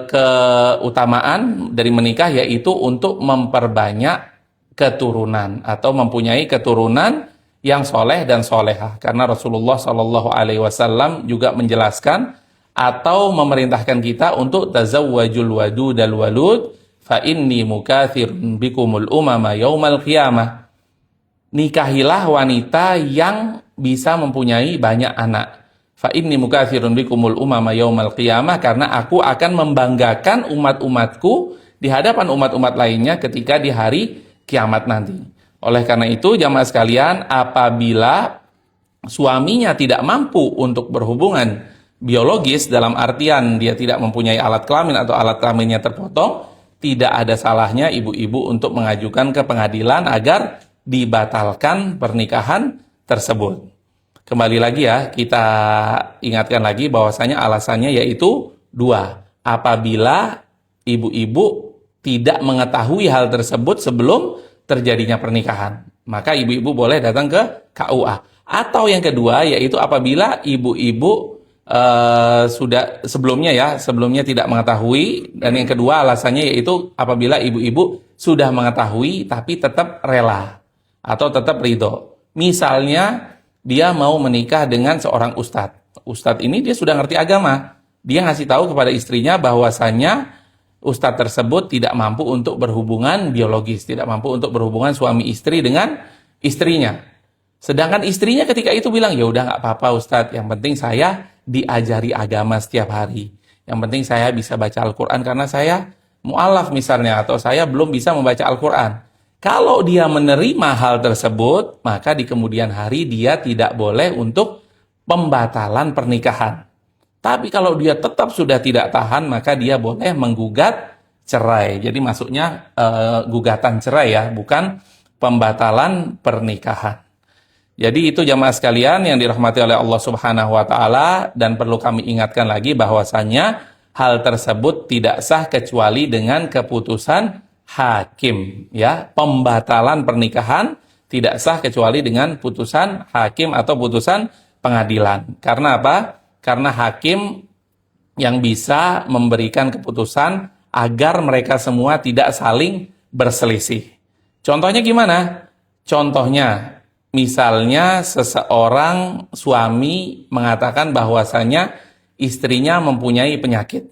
Speaker 1: keutamaan dari menikah, yaitu untuk memperbanyak keturunan atau mempunyai keturunan yang soleh dan solehah. Karena Rasulullah SAW juga menjelaskan atau memerintahkan kita untuk tazawwajul wadudal walud fa inni mukatsirun bikumul umama yaumal qiyamah. Nikahilah wanita yang bisa mempunyai banyak anak. Fa inni mukatsirun bikumul umama yaumal qiyamah, karena aku akan membanggakan umat-umatku di hadapan umat-umat lainnya ketika di hari kiamat nanti. Oleh karena itu jamaah sekalian, apabila suaminya tidak mampu untuk berhubungan biologis, dalam artian dia tidak mempunyai alat kelamin atau alat kelaminnya terpotong, tidak ada salahnya ibu-ibu untuk mengajukan ke pengadilan agar dibatalkan pernikahan tersebut. Kembali lagi ya, kita ingatkan lagi bahwasanya alasannya yaitu 2. Apabila ibu-ibu tidak mengetahui hal tersebut sebelum terjadinya pernikahan, maka ibu-ibu boleh datang ke KUA. Atau yang kedua yaitu apabila ibu-ibu sudah sebelumnya tidak mengetahui, dan yang kedua alasannya yaitu apabila ibu-ibu sudah mengetahui tapi tetap rela atau tetap ridho. Misalnya dia mau menikah dengan seorang ustadz. Ustadz ini dia sudah ngerti agama. Dia ngasih tahu kepada istrinya bahwasannya ustadz tersebut tidak mampu untuk berhubungan biologis, tidak mampu untuk berhubungan suami istri dengan istrinya. Sedangkan istrinya ketika itu bilang, ya udah nggak apa-apa ustadz, yang penting saya diajari agama setiap hari. Yang penting saya bisa baca Al-Quran karena saya mu'alaf misalnya, atau saya belum bisa membaca Al-Quran. Kalau dia menerima hal tersebut, maka di kemudian hari dia tidak boleh untuk pembatalan pernikahan. Tapi kalau dia tetap sudah tidak tahan, maka dia boleh menggugat cerai. Jadi maksudnya gugatan cerai ya, bukan pembatalan pernikahan. Jadi itu jamaah sekalian yang dirahmati oleh Allah Subhanahu wa taala, dan perlu kami ingatkan lagi bahwasanya hal tersebut tidak sah kecuali dengan keputusan hakim, ya. Pembatalan pernikahan tidak sah kecuali dengan putusan hakim atau putusan pengadilan. Karena apa? Karena hakim yang bisa memberikan keputusan agar mereka semua tidak saling berselisih. Contohnya gimana? Contohnya, misalnya seseorang suami mengatakan bahwasanya istrinya mempunyai penyakit.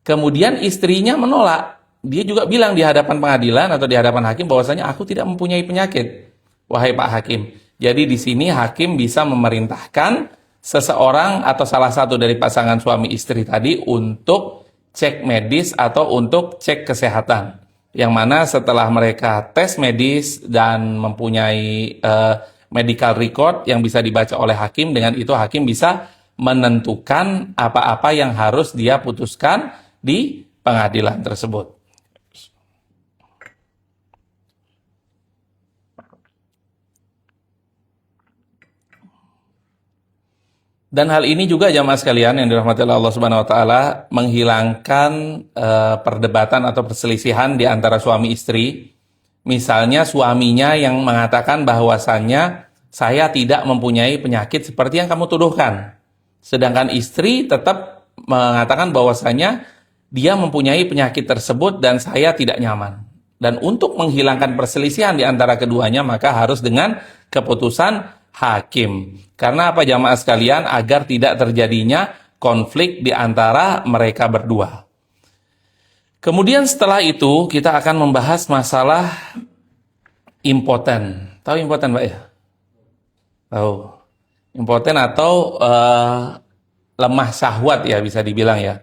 Speaker 1: Kemudian istrinya menolak. Dia juga bilang di hadapan pengadilan atau di hadapan hakim bahwasanya aku tidak mempunyai penyakit. Wahai Pak Hakim. Jadi di sini hakim bisa memerintahkan seseorang atau salah satu dari pasangan suami istri tadi untuk cek medis atau untuk cek kesehatan. Yang mana setelah mereka tes medis dan mempunyai medical record yang bisa dibaca oleh hakim, dengan itu hakim bisa menentukan apa-apa yang harus dia putuskan di pengadilan tersebut. Dan hal ini juga jamaah sekalian yang dirahmati Allah Subhanahu wa taala, menghilangkan perdebatan atau perselisihan di antara suami istri. Misalnya suaminya yang mengatakan bahwasannya saya tidak mempunyai penyakit seperti yang kamu tuduhkan. Sedangkan istri tetap mengatakan bahwasannya dia mempunyai penyakit tersebut dan saya tidak nyaman. Dan untuk menghilangkan perselisihan di antara keduanya maka harus dengan keputusan hakim. Karena apa jamaah sekalian? Agar tidak terjadinya konflik di antara mereka berdua. Kemudian setelah itu kita akan membahas masalah impoten. Tahu impoten Mbak ya? Tahu. Impoten atau lemah syahwat ya bisa dibilang ya.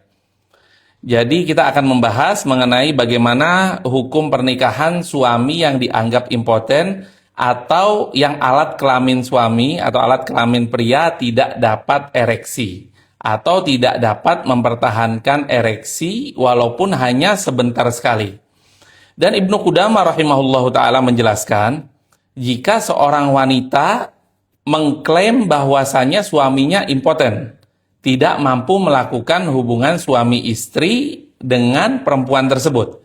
Speaker 1: Jadi kita akan membahas mengenai bagaimana hukum pernikahan suami yang dianggap impoten atau yang alat kelamin suami atau alat kelamin pria tidak dapat ereksi atau tidak dapat mempertahankan ereksi walaupun hanya sebentar sekali. Dan Ibnu Qudamah rahimahullahu taala menjelaskan, jika seorang wanita mengklaim bahwasannya suaminya impoten, tidak mampu melakukan hubungan suami istri dengan perempuan tersebut,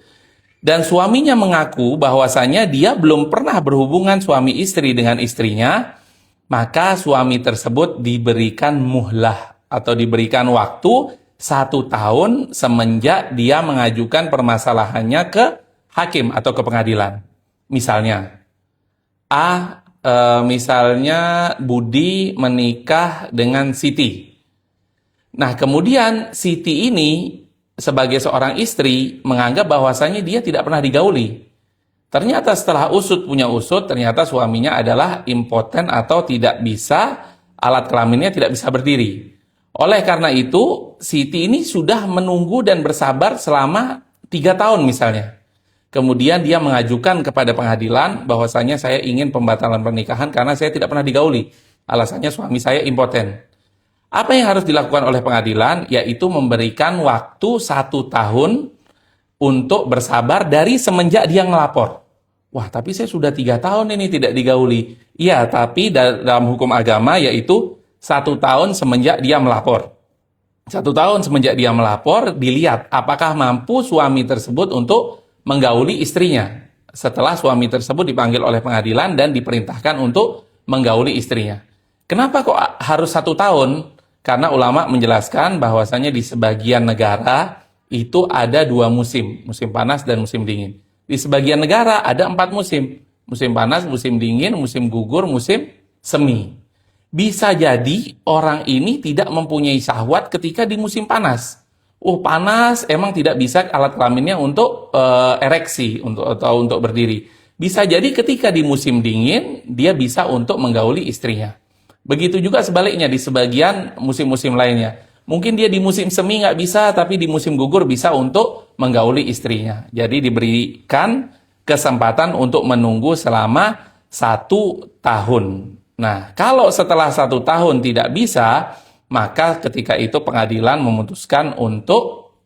Speaker 1: dan suaminya mengaku bahwasanya dia belum pernah berhubungan suami istri dengan istrinya, maka suami tersebut diberikan muhlah atau diberikan waktu 1 tahun semenjak dia mengajukan permasalahannya ke hakim atau ke pengadilan. Misalnya, misalnya Budi menikah dengan Siti. Nah, kemudian Siti ini sebagai seorang istri menganggap bahwasanya dia tidak pernah digauli. Ternyata setelah punya usut, ternyata suaminya adalah impoten atau tidak bisa, alat kelaminnya tidak bisa berdiri. Oleh karena itu, Siti ini sudah menunggu dan bersabar selama 3 tahun misalnya. Kemudian dia mengajukan kepada pengadilan bahwasanya saya ingin pembatalan pernikahan karena saya tidak pernah digauli. Alasannya suami saya impoten. Apa yang harus dilakukan oleh pengadilan? Yaitu memberikan waktu 1 tahun untuk bersabar dari semenjak dia ngelapor. Wah, tapi saya sudah 3 tahun ini tidak digauli. Iya, tapi dalam hukum agama yaitu 1 tahun semenjak dia melapor. 1 tahun semenjak dia melapor, dilihat apakah mampu suami tersebut untuk menggauli istrinya. Setelah suami tersebut dipanggil oleh pengadilan dan diperintahkan untuk menggauli istrinya. Kenapa kok harus 1 tahun? Karena ulama menjelaskan bahwasanya di sebagian negara itu ada 2 musim, musim panas dan musim dingin. Di sebagian negara ada 4 musim, musim panas, musim dingin, musim gugur, musim semi. Bisa jadi orang ini tidak mempunyai syahwat ketika di musim panas. Panas, emang tidak bisa alat kelaminnya untuk ereksi atau untuk berdiri. Bisa jadi ketika di musim dingin dia bisa untuk menggauli istrinya. Begitu juga sebaliknya di sebagian musim-musim lainnya. Mungkin dia di musim semi nggak bisa, tapi di musim gugur bisa untuk menggauli istrinya. Jadi diberikan kesempatan untuk menunggu selama 1 tahun. Nah, kalau setelah 1 tahun tidak bisa, maka ketika itu pengadilan memutuskan untuk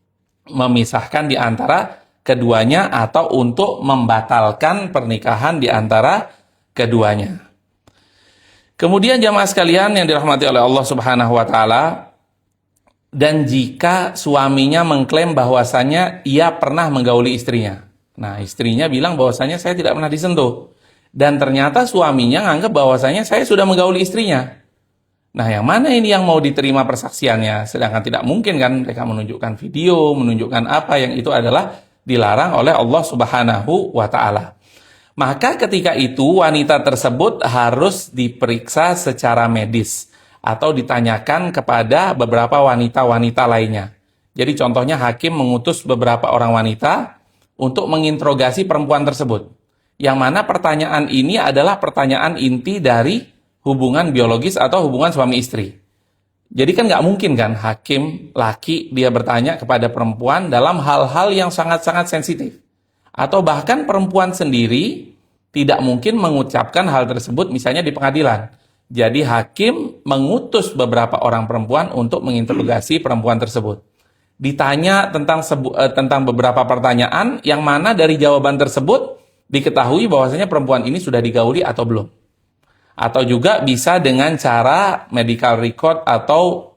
Speaker 1: memisahkan di antara keduanya atau untuk membatalkan pernikahan di antara keduanya. Kemudian jamaah sekalian yang dirahmati oleh Allah Subhanahu wa taala, dan jika suaminya mengklaim bahwasannya ia pernah menggauli istrinya. Nah, istrinya bilang bahwasannya saya tidak pernah disentuh. Dan ternyata suaminya nganggap bahwasannya saya sudah menggauli istrinya. Nah, yang mana ini yang mau diterima persaksiannya? Sedangkan tidak mungkin kan mereka menunjukkan video, menunjukkan apa yang itu adalah dilarang oleh Allah Subhanahu wa Ta'ala. Maka ketika itu wanita tersebut harus diperiksa secara medis atau ditanyakan kepada beberapa wanita-wanita lainnya. Jadi contohnya hakim mengutus beberapa orang wanita untuk menginterogasi perempuan tersebut. Yang mana pertanyaan ini adalah pertanyaan inti dari hubungan biologis atau hubungan suami istri. Jadi kan nggak mungkin kan hakim laki dia bertanya kepada perempuan dalam hal-hal yang sangat-sangat sensitif. Atau bahkan perempuan sendiri tidak mungkin mengucapkan hal tersebut misalnya di pengadilan. Jadi hakim mengutus beberapa orang perempuan untuk menginterogasi perempuan tersebut. Ditanya tentang beberapa pertanyaan yang mana dari jawaban tersebut diketahui bahwasanya perempuan ini sudah digauli atau belum. Atau juga bisa dengan cara medical record atau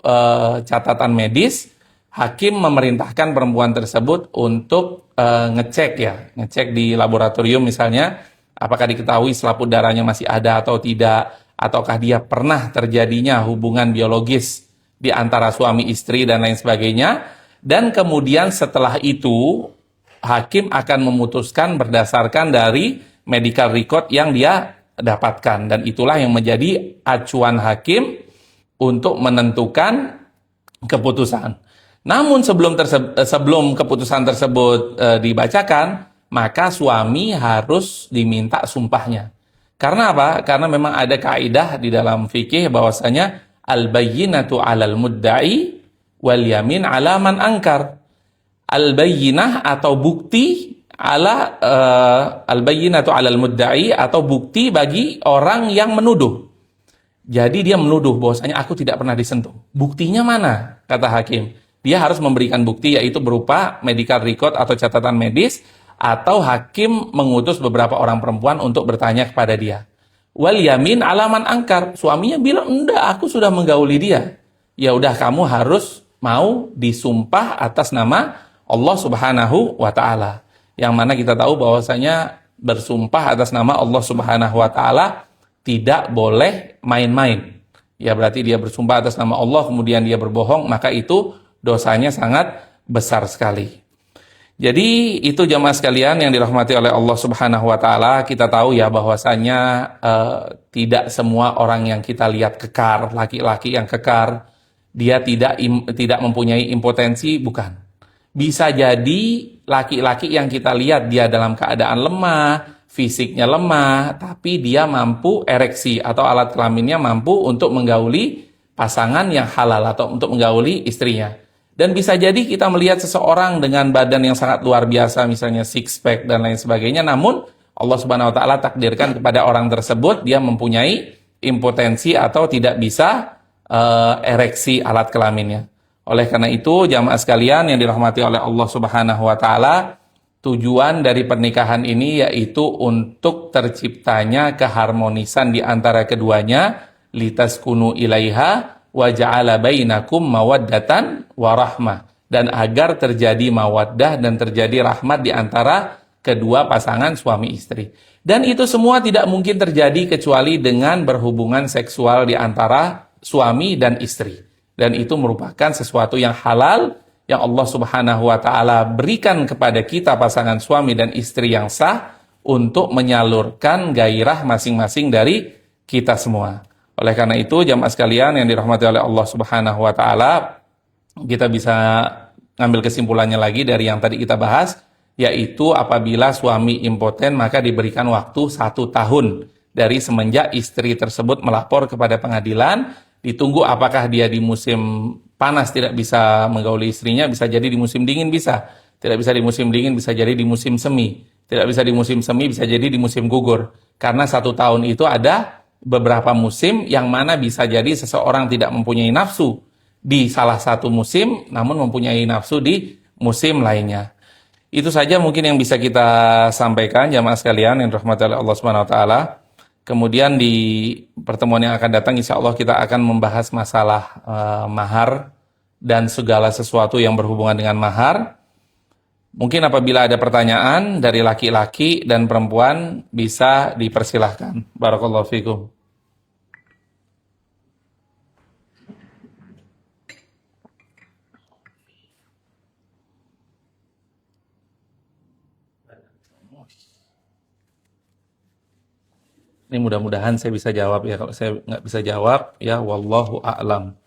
Speaker 1: catatan medis, hakim memerintahkan perempuan tersebut untuk ngecek di laboratorium misalnya, apakah diketahui selaput darahnya masih ada atau tidak, ataukah dia pernah terjadinya hubungan biologis di antara suami istri dan lain sebagainya. Dan kemudian setelah itu, hakim akan memutuskan berdasarkan dari medical record yang dia dapatkan, dan itulah yang menjadi acuan hakim untuk menentukan keputusan. Namun sebelum keputusan tersebut dibacakan, maka suami harus diminta sumpahnya. Karena apa? Karena memang ada kaidah di dalam fikih bahwasanya al-bayyinatu 'alal mudda'i wal yamin 'ala man angkar. Al-bayyinah atau bukti al-bayyinatu 'alal mudda'i atau bukti bagi orang yang menuduh. Jadi dia menuduh bahwasanya aku tidak pernah disentuh. Buktinya mana? Kata hakim. Dia harus memberikan bukti, yaitu berupa medical record atau catatan medis, atau hakim mengutus beberapa orang perempuan untuk bertanya kepada dia. Wal yamin 'ala man angkar. Suaminya bilang, "Enggak, aku sudah menggauli dia." Ya udah, kamu harus mau disumpah atas nama Allah Subhanahu wa Ta'ala. Yang mana kita tahu bahwasanya bersumpah atas nama Allah Subhanahu wa Ta'ala tidak boleh main-main. Ya berarti dia bersumpah atas nama Allah kemudian dia berbohong, maka itu dosanya sangat besar sekali. Jadi itu jamaah sekalian yang dirahmati oleh Allah Subhanahu wa Ta'ala. Kita tahu ya bahwasanya tidak semua orang yang kita lihat kekar, laki-laki yang kekar, dia tidak mempunyai impotensi, bukan. Bisa jadi laki-laki yang kita lihat dia dalam keadaan lemah, fisiknya lemah, tapi dia mampu ereksi atau alat kelaminnya mampu untuk menggauli pasangan yang halal atau untuk menggauli istrinya. Dan bisa jadi kita melihat seseorang dengan badan yang sangat luar biasa, misalnya six pack dan lain sebagainya, namun Allah Subhanahu wa Ta'ala takdirkan kepada orang tersebut dia mempunyai impotensi atau tidak bisa ereksi alat kelaminnya. Oleh karena itu, jamaah sekalian yang dirahmati oleh Allah Subhanahu wa Ta'ala, tujuan dari pernikahan ini yaitu untuk terciptanya keharmonisan di antara keduanya, litaskunu ilaiha wa ja'ala bainakum mawaddatan wa rahmah, dan agar terjadi mawaddah dan terjadi rahmat di antara kedua pasangan suami istri. Dan itu semua tidak mungkin terjadi kecuali dengan berhubungan seksual di antara suami dan istri. Dan itu merupakan sesuatu yang halal yang Allah Subhanahu wa Ta'ala berikan kepada kita pasangan suami dan istri yang sah untuk menyalurkan gairah masing-masing dari kita semua. Oleh karena itu jamaah sekalian yang dirahmati oleh Allah Subhanahu wa Ta'ala, kita bisa ngambil kesimpulannya lagi dari yang tadi kita bahas, yaitu apabila suami impoten maka diberikan waktu 1 tahun dari semenjak istri tersebut melapor kepada pengadilan. Ditunggu apakah dia di musim panas tidak bisa menggauli istrinya, bisa jadi di musim dingin bisa. Tidak bisa di musim dingin, bisa jadi di musim semi. Tidak bisa di musim semi, bisa jadi di musim gugur. Karena 1 tahun itu ada beberapa musim yang mana bisa jadi seseorang tidak mempunyai nafsu di salah satu musim, namun mempunyai nafsu di musim lainnya. Itu saja mungkin yang bisa kita sampaikan jamaah sekalian yang dirahmati oleh Allah Subhanahu wa Ta'ala. Kemudian di pertemuan yang akan datang insya Allah kita akan membahas masalah mahar dan segala sesuatu yang berhubungan dengan mahar. Mungkin apabila ada pertanyaan dari laki-laki dan perempuan bisa dipersilahkan. Barakallahu fikum. Ini mudah-mudahan saya bisa jawab ya. Kalau saya nggak bisa jawab, ya wallahu a'lam.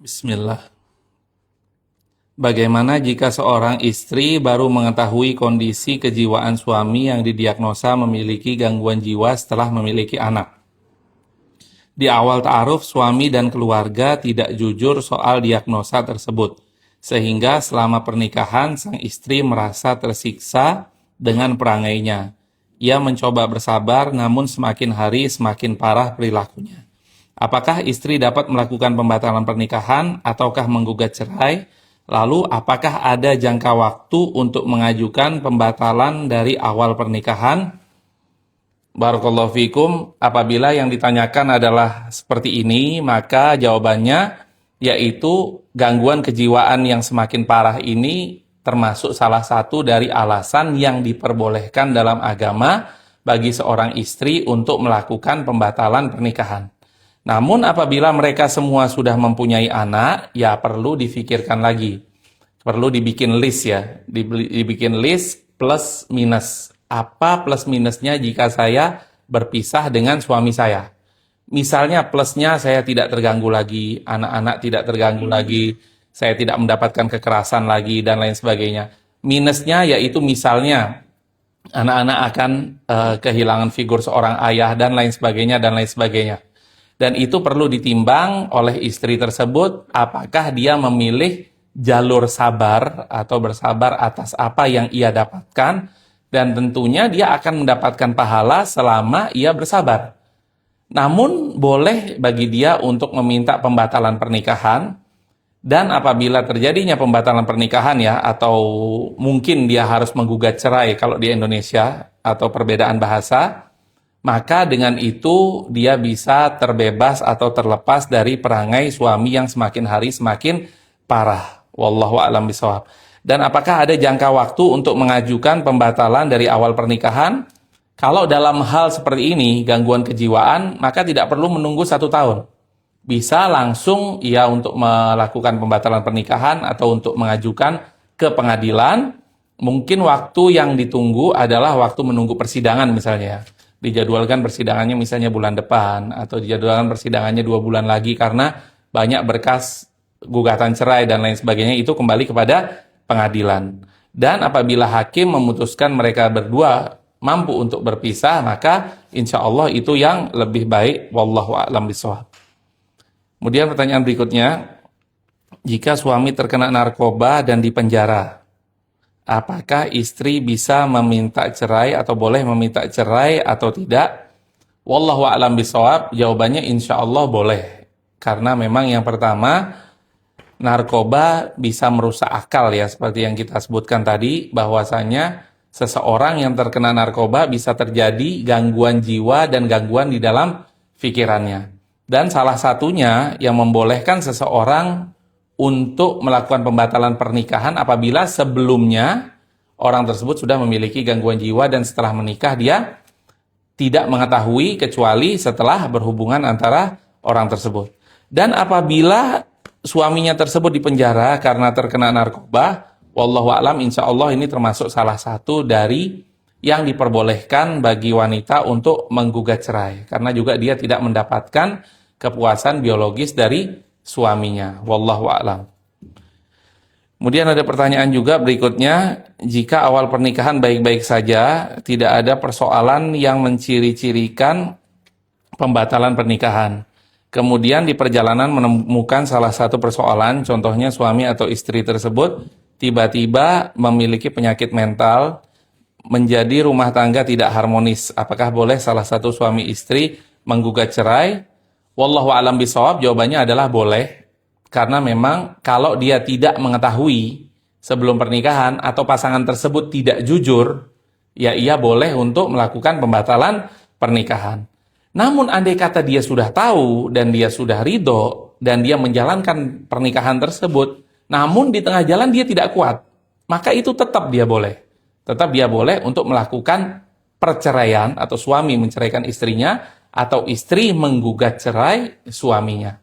Speaker 1: Bismillah. Bagaimana jika seorang istri baru mengetahui kondisi kejiwaan suami yang didiagnosa memiliki gangguan jiwa setelah memiliki anak? Di awal ta'aruf, suami dan keluarga tidak jujur soal diagnosa tersebut, sehingga selama pernikahan sang istri merasa tersiksa dengan perangainya. Ia mencoba bersabar, namun semakin hari semakin parah perilakunya. Apakah istri dapat melakukan pembatalan pernikahan ataukah menggugat cerai? Lalu apakah ada jangka waktu untuk mengajukan pembatalan dari awal pernikahan? Barakallahu fikum. Apabila yang ditanyakan adalah seperti ini, maka jawabannya yaitu gangguan kejiwaan yang semakin parah ini termasuk salah satu dari alasan yang diperbolehkan dalam agama bagi seorang istri untuk melakukan pembatalan pernikahan. Namun apabila mereka semua sudah mempunyai anak, ya perlu difikirkan lagi. Perlu dibikin list ya. Dibikin list plus minus. Apa plus minusnya jika saya berpisah dengan suami saya? Misalnya plusnya saya tidak terganggu lagi, anak-anak tidak terganggu lagi, saya tidak mendapatkan kekerasan lagi, dan lain sebagainya. Minusnya yaitu misalnya anak-anak akan kehilangan figur seorang ayah, dan lain sebagainya, dan lain sebagainya. Dan itu perlu ditimbang oleh istri tersebut, apakah dia memilih jalur sabar atau bersabar atas apa yang ia dapatkan, dan tentunya dia akan mendapatkan pahala selama ia bersabar. Namun boleh bagi dia untuk meminta pembatalan pernikahan, dan apabila terjadinya pembatalan pernikahan ya, atau mungkin dia harus menggugat cerai kalau di Indonesia, atau perbedaan bahasa, maka dengan itu dia bisa terbebas atau terlepas dari perangai suami yang semakin hari semakin parah. Wallahu a'lam bishawab. Dan apakah ada jangka waktu untuk mengajukan pembatalan dari awal pernikahan? Kalau dalam hal seperti ini, gangguan kejiwaan, maka tidak perlu menunggu 1 tahun. Bisa langsung ya untuk melakukan pembatalan pernikahan atau untuk mengajukan ke pengadilan. Mungkin waktu yang ditunggu adalah waktu menunggu persidangan misalnya. Dijadwalkan persidangannya misalnya bulan depan, atau dijadwalkan persidangannya 2 bulan lagi karena banyak berkas gugatan cerai dan lain sebagainya, itu kembali kepada pengadilan. Dan apabila hakim memutuskan mereka berdua mampu untuk berpisah, maka insya Allah itu yang lebih baik. Wallahu a'lam bishawab. Kemudian pertanyaan berikutnya, jika suami terkena narkoba dan dipenjara, apakah istri bisa meminta cerai atau boleh meminta cerai atau tidak? Wallahu a'lam bishawab. Jawabannya insya Allah boleh. Karena memang yang pertama, narkoba bisa merusak akal ya, seperti yang kita sebutkan tadi, bahwasanya seseorang yang terkena narkoba bisa terjadi gangguan jiwa dan gangguan di dalam pikirannya. Dan salah satunya yang membolehkan seseorang untuk melakukan pembatalan pernikahan apabila sebelumnya orang tersebut sudah memiliki gangguan jiwa dan setelah menikah dia tidak mengetahui kecuali setelah berhubungan antara orang tersebut. Dan apabila suaminya tersebut dipenjara karena terkena narkoba, wallahu a'lam, insya Allah ini termasuk salah satu dari yang diperbolehkan bagi wanita untuk menggugat cerai. Karena juga dia tidak mendapatkan kepuasan biologis dari suaminya. Wallahu a'lam. Kemudian ada pertanyaan juga berikutnya, jika awal pernikahan baik-baik saja, tidak ada persoalan yang menciri-cirikan pembatalan pernikahan. kemudian di perjalanan menemukan salah satu persoalan, contohnya suami atau istri tersebut tiba-tiba memiliki penyakit mental, menjadi rumah tangga tidak harmonis. Apakah boleh salah satu suami istri menggugat cerai? Wallahu a'lam bishawab, jawabannya adalah boleh. Karena memang kalau dia tidak mengetahui sebelum pernikahan atau pasangan tersebut tidak jujur, ya ia boleh untuk melakukan pembatalan pernikahan. Namun andai kata dia sudah tahu dan dia sudah ridho dan dia menjalankan pernikahan tersebut, namun di tengah jalan dia tidak kuat, maka itu tetap dia boleh. Tetap dia boleh untuk melakukan perceraian atau suami menceraikan istrinya atau istri menggugat cerai suaminya.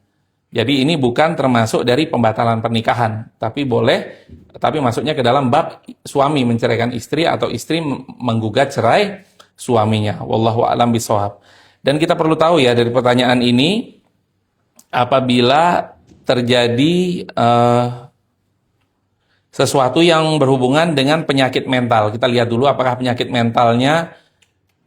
Speaker 1: Jadi ini bukan termasuk dari pembatalan pernikahan, tapi boleh, tapi masuknya ke dalam bab suami menceraikan istri atau istri menggugat cerai suaminya. Wallahu a'lam bishawab. Dan kita perlu tahu ya dari pertanyaan ini, apabila terjadi sesuatu yang berhubungan dengan penyakit mental, kita lihat dulu apakah penyakit mentalnya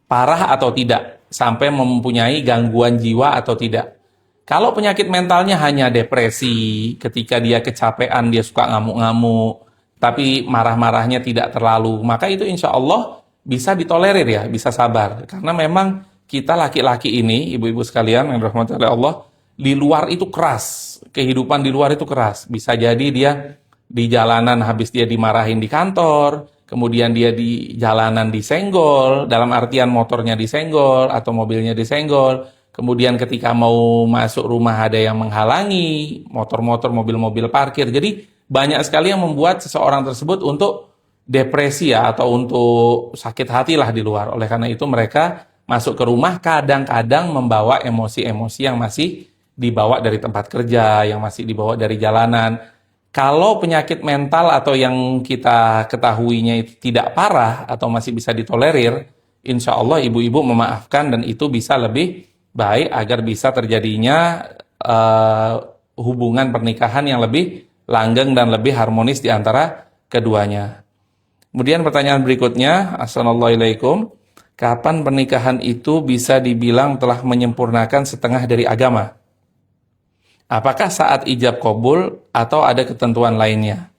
Speaker 1: parah atau tidak, sampai mempunyai gangguan jiwa atau tidak. Kalau penyakit mentalnya hanya depresi, ketika dia kecapean, dia suka ngamuk-ngamuk, tapi marah-marahnya tidak terlalu, maka itu insya Allah bisa ditolerir ya, bisa sabar. Karena memang kita laki-laki ini, ibu-ibu sekalian yang dirahmati oleh Allah, di luar itu keras, kehidupan di luar itu keras. Bisa jadi dia di jalanan habis dia dimarahin di kantor, kemudian dia di jalanan disenggol, dalam artian motornya disenggol atau mobilnya disenggol. Kemudian ketika mau masuk rumah ada yang menghalangi, motor-motor, mobil-mobil parkir. Jadi banyak sekali yang membuat seseorang tersebut untuk depresi ya, atau untuk sakit hati lah di luar. Oleh karena itu mereka masuk ke rumah kadang-kadang membawa emosi-emosi yang masih dibawa dari tempat kerja, yang masih dibawa dari jalanan. Kalau penyakit mental atau yang kita ketahuinya itu tidak parah atau masih bisa ditolerir, insya Allah ibu-ibu memaafkan dan itu bisa lebih baik agar bisa terjadinya hubungan pernikahan yang lebih langgeng dan lebih harmonis di antara keduanya. Kemudian pertanyaan berikutnya, assalamualaikum, kapan pernikahan itu bisa dibilang telah menyempurnakan setengah dari agama? Apakah saat ijab kabul atau ada ketentuan lainnya?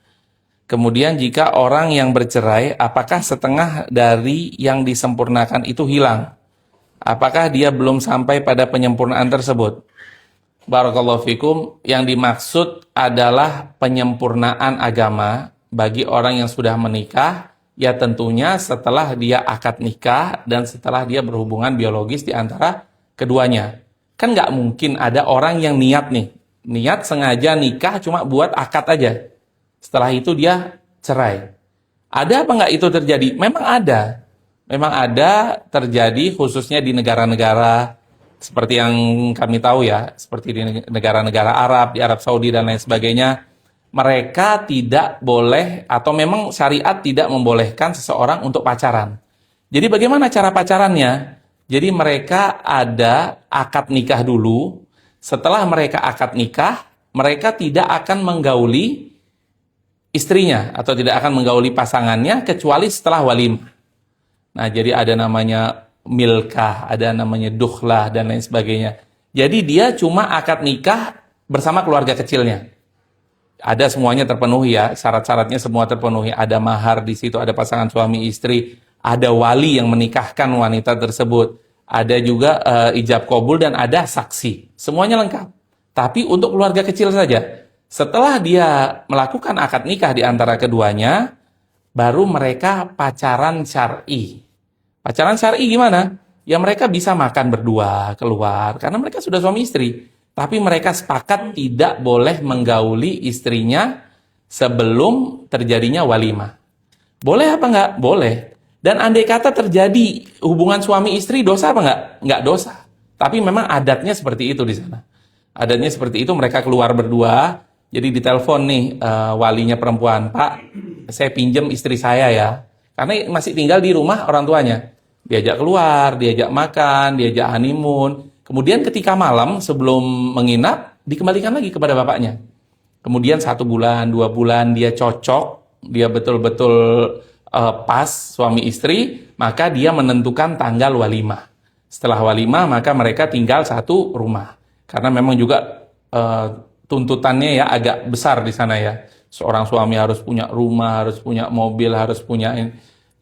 Speaker 1: Kemudian jika orang yang bercerai, apakah setengah dari yang disempurnakan itu hilang? Apakah dia belum sampai pada penyempurnaan tersebut? Barakallahu fikum, yang dimaksud adalah penyempurnaan agama bagi orang yang sudah menikah, ya tentunya setelah dia akad nikah dan setelah dia berhubungan biologis di antara keduanya. Kan nggak mungkin ada orang yang niat sengaja nikah cuma buat akad aja. Setelah itu dia cerai. Ada apa nggak itu terjadi? Memang ada. Memang ada terjadi khususnya di negara-negara seperti yang kami tahu ya, seperti di negara-negara Arab, di Arab Saudi dan lain sebagainya. Mereka tidak boleh atau memang syariat tidak membolehkan seseorang untuk pacaran. Jadi bagaimana cara pacarannya? Jadi mereka ada akad nikah dulu. Setelah mereka akad nikah, mereka tidak akan menggauli istrinya atau tidak akan menggauli pasangannya kecuali setelah walimah. Nah, jadi ada namanya milkah, ada namanya dukhlah dan lain sebagainya. Jadi dia cuma akad nikah bersama keluarga kecilnya. Ada semuanya terpenuhi ya, syarat-syaratnya semua terpenuhi. Ada mahar di situ, ada pasangan suami istri, ada wali yang menikahkan wanita tersebut, ada juga ijab kabul dan ada saksi. Semuanya lengkap. Tapi untuk keluarga kecil saja. Setelah dia melakukan akad nikah di antara keduanya, baru mereka pacaran syar'i. Pacaran syar'i gimana? Ya mereka bisa makan berdua keluar karena mereka sudah suami istri. Tapi mereka sepakat tidak boleh menggauli istrinya sebelum terjadinya walimah. Boleh apa enggak? Boleh. Dan andai kata terjadi hubungan suami istri, dosa apa enggak? Enggak dosa. Tapi memang adatnya seperti itu di sana. Adatnya seperti itu, mereka keluar berdua. Jadi ditelepon nih walinya perempuan, Pak, saya pinjam istri saya ya. Karena masih tinggal di rumah orang tuanya. Diajak keluar, diajak makan, diajak honeymoon. Kemudian ketika malam sebelum menginap, dikembalikan lagi kepada bapaknya. Kemudian 1 bulan, 2 bulan dia cocok, dia betul-betul pas suami istri, maka dia menentukan tanggal walimah. Setelah walimah maka mereka tinggal satu rumah. Karena memang juga tuntutannya ya agak besar di sana ya. Seorang suami harus punya rumah, harus punya mobil, harus punya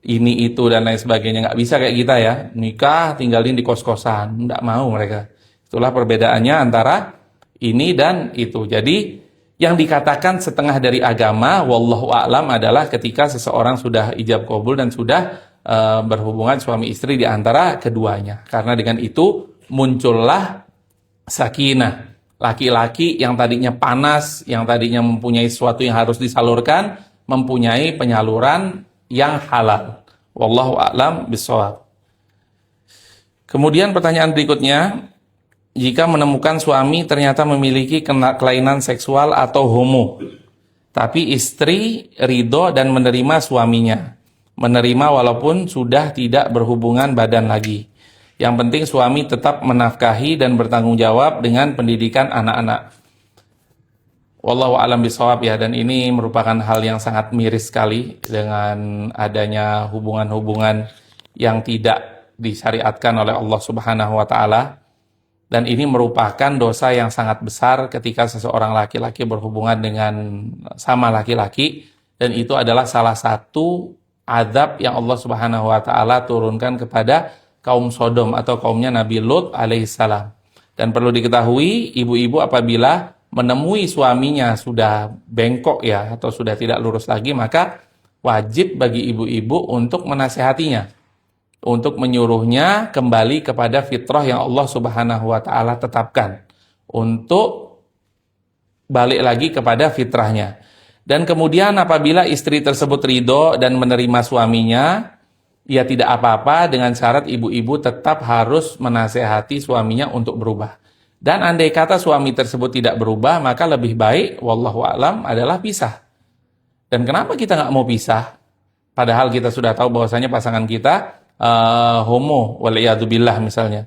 Speaker 1: ini itu dan lain sebagainya. Nggak bisa kayak kita ya, nikah tinggalin di kos-kosan, nggak mau mereka. Itulah perbedaannya antara ini dan itu. Jadi yang dikatakan setengah dari agama, wallahu a'lam, adalah ketika seseorang sudah ijab qabul dan sudah berhubungan suami istri di antara keduanya. Karena dengan itu muncullah sakinah. Laki-laki yang tadinya panas, yang tadinya mempunyai sesuatu yang harus disalurkan, mempunyai penyaluran yang halal. Wallahu a'lam bishawab. Kemudian pertanyaan berikutnya, jika menemukan suami ternyata memiliki kelainan seksual atau homo, tapi istri ridho dan menerima suaminya, menerima walaupun sudah tidak berhubungan badan lagi. Yang penting suami tetap menafkahi dan bertanggung jawab dengan pendidikan anak-anak. Wallahu a'lam bishawab ya, dan ini merupakan hal yang sangat miris sekali dengan adanya hubungan-hubungan yang tidak disyariatkan oleh Allah Subhanahu wa taala. Dan ini merupakan dosa yang sangat besar ketika seseorang laki-laki berhubungan dengan sama laki-laki, dan itu adalah salah satu azab yang Allah Subhanahu wa taala turunkan kepada kaum Sodom atau kaumnya Nabi Lut alaihissalam. Dan perlu diketahui, ibu-ibu apabila menemui suaminya sudah bengkok ya, atau sudah tidak lurus lagi, maka wajib bagi ibu-ibu untuk menasehatinya, untuk menyuruhnya kembali kepada fitrah yang Allah Subhanahu wa taala tetapkan, untuk balik lagi kepada fitrahnya. Dan kemudian apabila istri tersebut ridho dan menerima suaminya, ya tidak apa-apa, dengan syarat ibu-ibu tetap harus menasehati suaminya untuk berubah. Dan andai kata suami tersebut tidak berubah, maka lebih baik, wallahu a'lam, adalah pisah. Dan kenapa kita nggak mau pisah? Padahal kita sudah tahu bahwasanya pasangan kita homo, waliyadzubillah misalnya.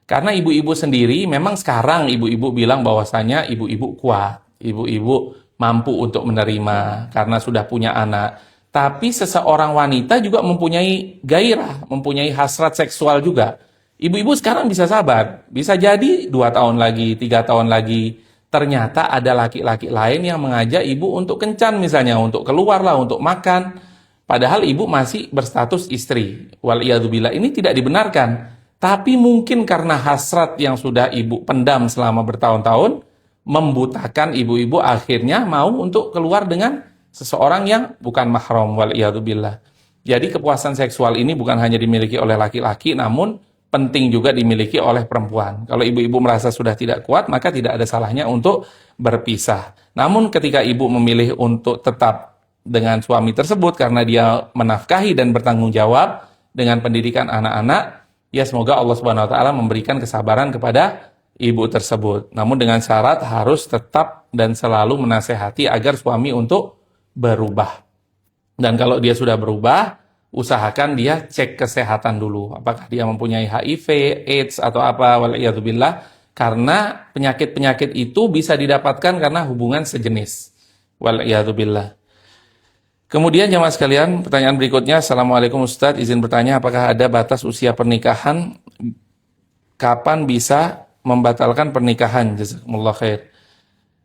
Speaker 1: Karena ibu-ibu sendiri, memang sekarang ibu-ibu bilang bahwasanya ibu-ibu kuat, ibu-ibu mampu untuk menerima karena sudah punya anak. Tapi seseorang wanita juga mempunyai gairah, mempunyai hasrat seksual juga. Ibu-ibu sekarang bisa sabar, bisa jadi 2 tahun lagi, 3 tahun lagi, ternyata ada laki-laki lain yang mengajak ibu untuk kencan misalnya, untuk keluar lah, untuk makan. Padahal ibu masih berstatus istri. Waliyadzubillah, ini tidak dibenarkan. Tapi mungkin karena hasrat yang sudah ibu pendam selama bertahun-tahun, membutakan ibu-ibu akhirnya mau untuk keluar dengan seseorang yang bukan mahram, waliyadzubillah. Jadi kepuasan seksual ini bukan hanya dimiliki oleh laki-laki, namun penting juga dimiliki oleh perempuan. Kalau ibu-ibu merasa sudah tidak kuat, maka tidak ada salahnya untuk berpisah. Namun ketika ibu memilih untuk tetap dengan suami tersebut karena dia menafkahi dan bertanggung jawab dengan pendidikan anak-anak, ya semoga Allah Subhanahu wa taala memberikan kesabaran kepada ibu tersebut. Namun dengan syarat harus tetap dan selalu menasehati agar suami untuk berubah. Dan kalau dia sudah berubah, usahakan dia cek kesehatan dulu. Apakah dia mempunyai HIV, AIDS, atau apa, waliyadzubillah. Karena penyakit-penyakit itu bisa didapatkan karena hubungan sejenis. Waliyadzubillah. Kemudian jemaah sekalian, pertanyaan berikutnya. Assalamualaikum Ustadz, izin bertanya, apakah ada batas usia pernikahan? Kapan bisa membatalkan pernikahan? Jazakumullah khair.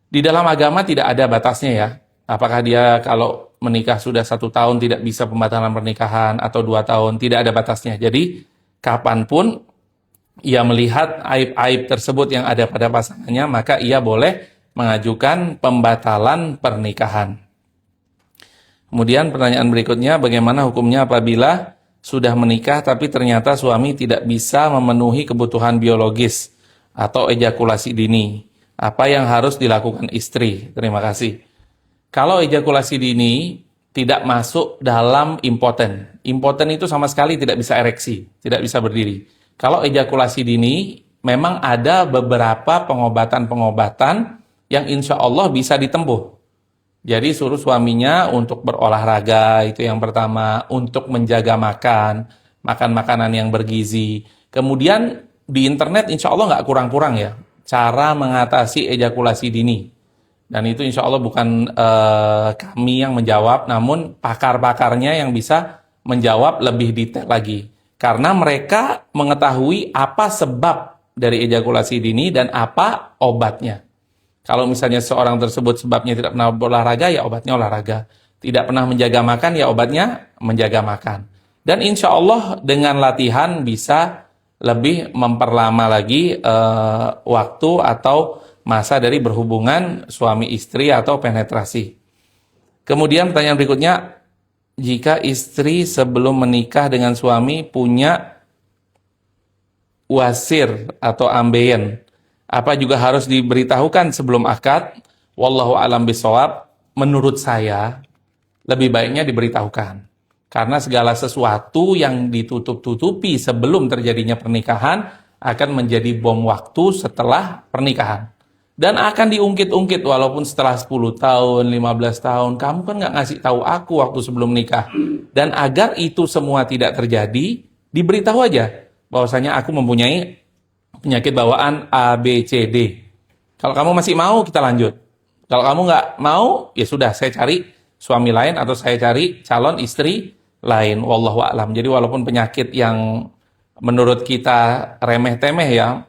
Speaker 1: Di dalam agama tidak ada batasnya ya. Apakah dia kalau menikah sudah 1 tahun tidak bisa pembatalan pernikahan, atau 2 tahun, tidak ada batasnya. Jadi kapanpun ia melihat aib-aib tersebut yang ada pada pasangannya, maka ia boleh mengajukan pembatalan pernikahan. Kemudian pertanyaan berikutnya, bagaimana hukumnya apabila sudah menikah tapi ternyata suami tidak bisa memenuhi kebutuhan biologis atau ejakulasi dini? Apa yang harus dilakukan istri? Terima kasih. Kalau ejakulasi dini tidak masuk dalam impoten. Impoten itu sama sekali tidak bisa ereksi, tidak bisa berdiri. Kalau ejakulasi dini, memang ada beberapa pengobatan-pengobatan yang insya Allah bisa ditempuh. Jadi suruh suaminya untuk berolahraga, itu yang pertama, untuk menjaga makan makanan yang bergizi. Kemudian di internet insya Allah nggak kurang-kurang ya, cara mengatasi ejakulasi dini. Dan itu insya Allah bukan kami yang menjawab, namun pakar-pakarnya yang bisa menjawab lebih detail lagi. Karena mereka mengetahui apa sebab dari ejakulasi dini dan apa obatnya. Kalau misalnya seorang tersebut sebabnya tidak pernah berolahraga, ya obatnya olahraga. Tidak pernah menjaga makan, ya obatnya menjaga makan. Dan insya Allah dengan latihan bisa lebih memperlama lagi waktu atau masa dari berhubungan suami istri atau penetrasi. Kemudian pertanyaan berikutnya, jika istri sebelum menikah dengan suami punya wasir atau ambeien, apa juga harus diberitahukan sebelum akad? Wallahu alam bisawab. Menurut saya lebih baiknya diberitahukan, karena segala sesuatu yang ditutup-tutupi sebelum terjadinya pernikahan akan menjadi bom waktu setelah pernikahan. Dan akan diungkit-ungkit walaupun setelah 10 tahun, 15 tahun. Kamu kan nggak ngasih tahu aku waktu sebelum nikah. Dan agar itu semua tidak terjadi, diberitahu aja bahwasanya aku mempunyai penyakit bawaan A, B, C, D. Kalau kamu masih mau, kita lanjut. Kalau kamu nggak mau, ya sudah, saya cari suami lain atau saya cari calon istri lain. Wallahu a'lam. Jadi walaupun penyakit yang menurut kita remeh-temeh ya,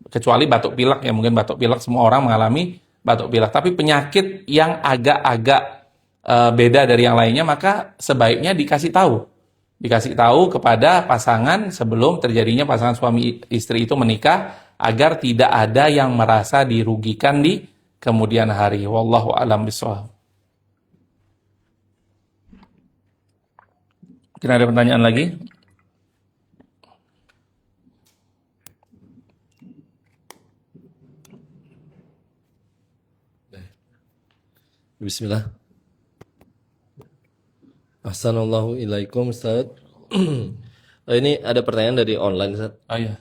Speaker 1: kecuali batuk pilek ya, mungkin batuk pilek semua orang mengalami batuk pilek, tapi penyakit yang agak-agak beda dari yang lainnya, maka sebaiknya dikasih tahu kepada pasangan sebelum terjadinya pasangan suami istri itu menikah, agar tidak ada yang merasa dirugikan di kemudian hari. Wallahu a'lam bishawab. Mungkin ada pertanyaan lagi?
Speaker 2: Bismillah. Assalamualaikum Ustaz. Ini ada pertanyaan dari online Ustaz.
Speaker 1: Oh iya.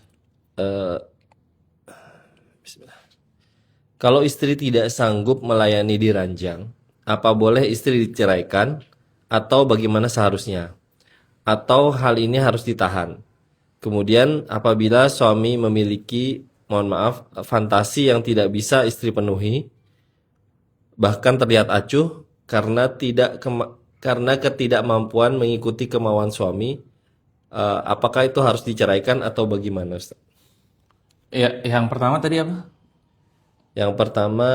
Speaker 2: Bismillah. Kalau istri tidak sanggup melayani di ranjang, apa boleh istri diceraikan atau bagaimana seharusnya? Atau hal ini harus ditahan? Kemudian apabila suami memiliki, mohon maaf, fantasi yang tidak bisa istri penuhi, bahkan terlihat acuh karena ketidakmampuan mengikuti kemauan suami, apakah itu harus diceraikan atau bagaimana Ustaz?
Speaker 1: Ya, yang pertama tadi apa?
Speaker 2: Yang pertama,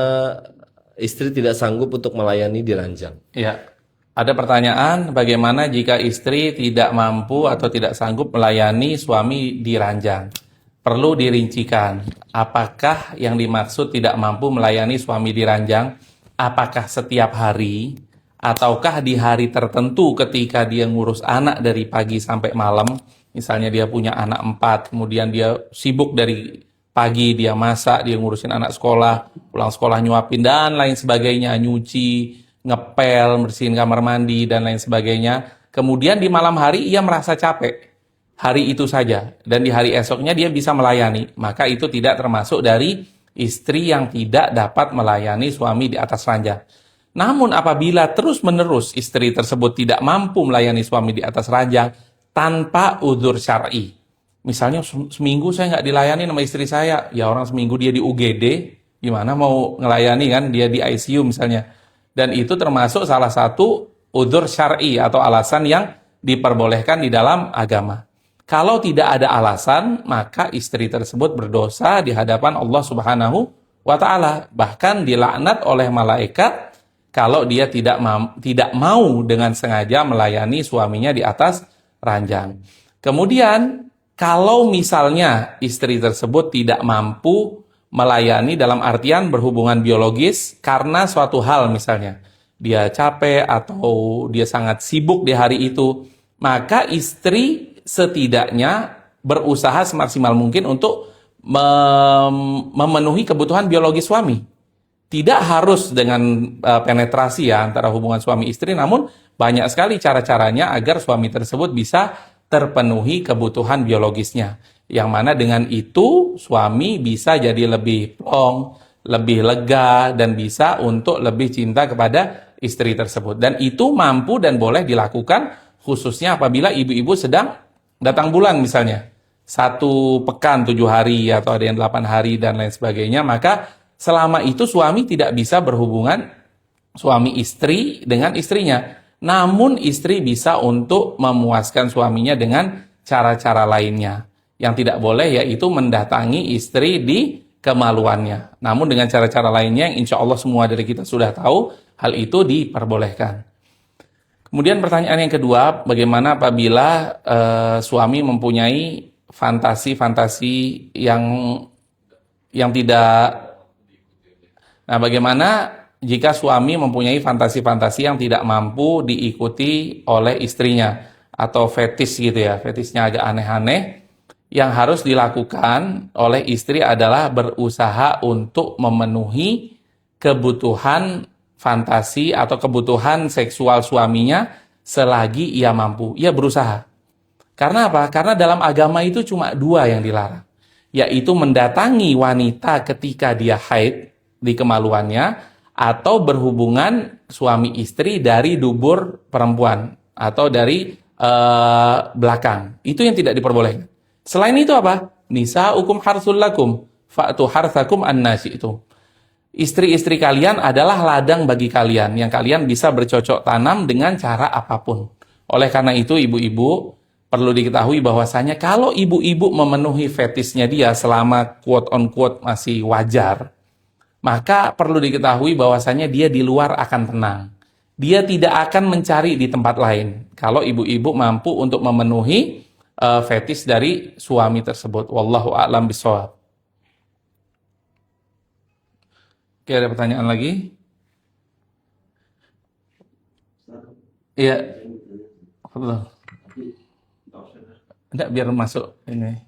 Speaker 2: istri tidak sanggup untuk melayani di ranjang.
Speaker 1: Ya, ada pertanyaan, bagaimana jika istri tidak mampu atau tidak sanggup melayani suami di ranjang? Perlu dirincikan, apakah yang dimaksud tidak mampu melayani suami di ranjang? Apakah setiap hari, ataukah di hari tertentu ketika dia ngurus anak dari pagi sampai malam? Misalnya dia punya anak 4, kemudian dia sibuk dari pagi, dia masak, dia ngurusin anak sekolah, pulang sekolah nyuapin, dan lain sebagainya, nyuci, ngepel, bersihin kamar mandi, dan lain sebagainya. Kemudian di malam hari ia merasa capek, hari itu saja, dan di hari esoknya dia bisa melayani, maka itu tidak termasuk dari istri yang tidak dapat melayani suami di atas ranjang. Namun apabila terus-menerus istri tersebut tidak mampu melayani suami di atas ranjang tanpa udzur syar'i, misalnya seminggu saya nggak dilayani sama istri saya, ya orang seminggu dia di UGD, gimana mau ngelayani kan, dia di ICU misalnya. Dan itu termasuk salah satu udzur syar'i atau alasan yang diperbolehkan di dalam agama. Kalau tidak ada alasan, maka istri tersebut berdosa di hadapan Allah Subhanahu wa Ta'ala. Bahkan dilaknat oleh malaikat kalau dia tidak mau dengan sengaja melayani suaminya di atas ranjang. Kemudian, kalau misalnya istri tersebut tidak mampu melayani dalam artian berhubungan biologis karena suatu hal, misalnya dia capek atau dia sangat sibuk di hari itu, maka istri setidaknya berusaha semaksimal mungkin untuk memenuhi kebutuhan biologis suami. Tidak harus dengan penetrasi ya antara hubungan suami istri, namun banyak sekali cara-caranya agar suami tersebut bisa terpenuhi kebutuhan biologisnya. Yang mana dengan itu suami bisa jadi lebih plong, lebih lega, dan bisa untuk lebih cinta kepada istri tersebut. Dan itu mampu dan boleh dilakukan khususnya apabila ibu-ibu sedang datang bulan misalnya, 1 pekan 7 hari atau ada yang 8 hari dan lain sebagainya, maka selama itu suami tidak bisa berhubungan suami istri dengan istrinya. Namun istri bisa untuk memuaskan suaminya dengan cara-cara lainnya. Yang tidak boleh yaitu mendatangi istri di kemaluannya. Namun dengan cara-cara lainnya yang insya Allah semua dari kita sudah tahu, hal itu diperbolehkan. Kemudian pertanyaan yang kedua, bagaimana apabila suami mempunyai fantasi-fantasi yang tidak. Nah, bagaimana jika suami mempunyai fantasi-fantasi yang tidak mampu diikuti oleh istrinya atau fetis gitu ya, fetisnya agak aneh-aneh, yang harus dilakukan oleh istri adalah berusaha untuk memenuhi kebutuhan fantasi atau kebutuhan seksual suaminya selagi ia mampu. Ia berusaha. Karena apa? Karena dalam agama itu cuma dua yang dilarang, yaitu mendatangi wanita ketika dia haid di kemaluannya, atau berhubungan suami istri dari dubur perempuan atau dari belakang. Itu yang tidak diperbolehkan. Selain itu apa? Nisa'ukum harsul lakum fa'tu harthakum annasyi'tum. Istri-istri kalian adalah ladang bagi kalian yang kalian bisa bercocok tanam dengan cara apapun. Oleh karena itu ibu-ibu perlu diketahui bahwasanya kalau ibu-ibu memenuhi fetisnya dia selama quote on quote masih wajar, maka perlu diketahui bahwasanya dia di luar akan tenang. Dia tidak akan mencari di tempat lain kalau ibu-ibu mampu untuk memenuhi fetis dari suami tersebut. Wallahu a'lam bishawab. Oke, ada pertanyaan lagi? Iya. Betul. Enggak, biar masuk ini.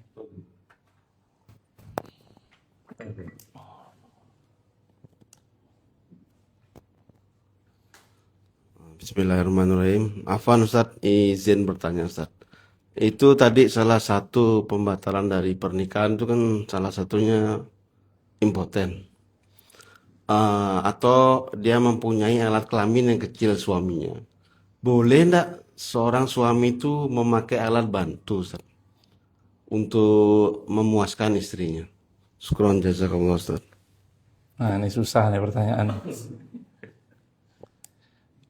Speaker 3: Bismillahirrahmanirrahim. Afwan Ustaz, izin bertanya Ustaz. Itu tadi salah satu pembatalan dari pernikahan itu kan salah satunya impoten. Atau dia mempunyai alat kelamin yang kecil suaminya. Boleh enggak seorang suami itu memakai alat bantu Ustaz, untuk memuaskan istrinya? Syukron jazakallah Ustaz.
Speaker 1: Nah, ini susah nih pertanyaan.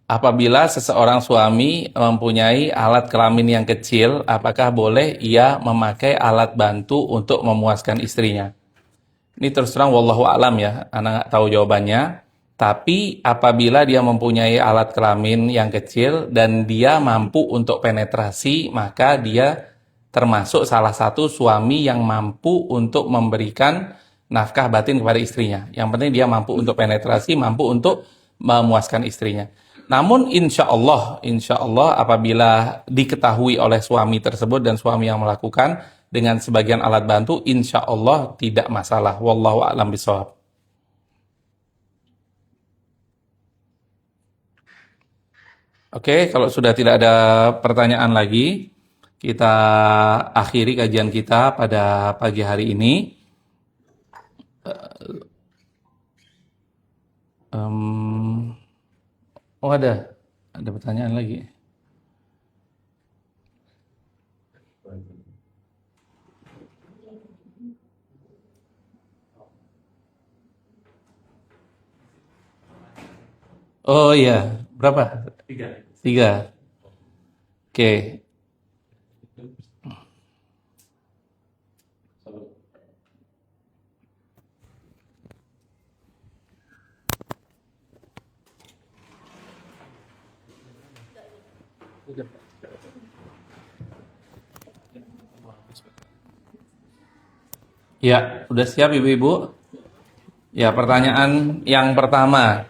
Speaker 1: Apabila seseorang suami mempunyai alat kelamin yang kecil, apakah boleh ia memakai alat bantu untuk memuaskan istrinya? Ini terus terang wallahu a'lam ya, anak nggak tahu jawabannya. Tapi apabila dia mempunyai alat kelamin yang kecil dan dia mampu untuk penetrasi, maka dia termasuk salah satu suami yang mampu untuk memberikan nafkah batin kepada istrinya. Yang penting dia mampu untuk penetrasi, mampu untuk memuaskan istrinya. Namun insya Allah apabila diketahui oleh suami tersebut dan suami yang melakukan dengan sebagian alat bantu, insya Allah tidak masalah. Wallahu a'lam bishawab. Oke, kalau sudah tidak ada pertanyaan lagi, kita akhiri kajian kita pada pagi hari ini. Oh, ada pertanyaan lagi. Oh iya, berapa? Tiga. Oke. Ya, udah siap ibu-ibu? Ya, pertanyaan yang pertama.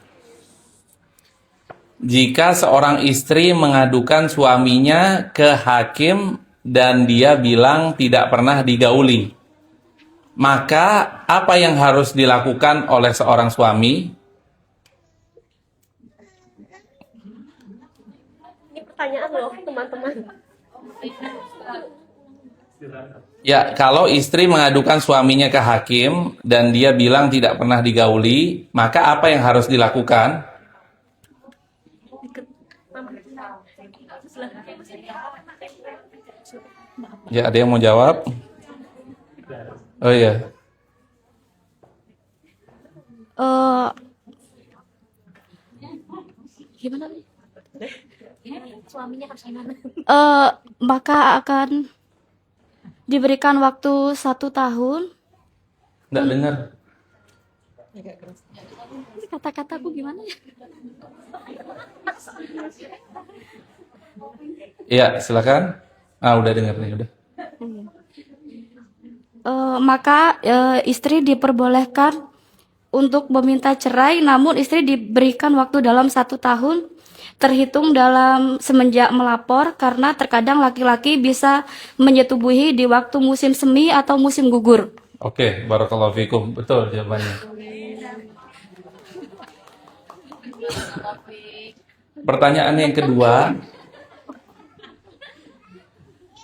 Speaker 1: Jika seorang istri mengadukan suaminya ke hakim dan dia bilang tidak pernah digauli, maka apa yang harus dilakukan oleh seorang suami?
Speaker 4: Ini pertanyaan loh, teman-teman.
Speaker 1: Ya, kalau istri mengadukan suaminya ke hakim dan dia bilang tidak pernah digauli, maka apa yang harus dilakukan? Ya, ada yang mau jawab? Oh iya.
Speaker 4: Gimana? Suaminya harus gimana?
Speaker 5: Maka akan diberikan waktu 1 tahun.
Speaker 1: Nggak dengar.
Speaker 5: Kata-kataku gimana ya?
Speaker 1: Iya, silakan. Udah dengar nih, udah.
Speaker 5: Maka istri diperbolehkan untuk meminta cerai, namun istri diberikan waktu dalam 1 tahun terhitung dalam semenjak melapor, karena terkadang laki-laki bisa menyetubuhi di waktu musim semi atau musim gugur.
Speaker 1: Oke, barakallahu fikum. Betul jawabannya. Pertanyaan yang kedua.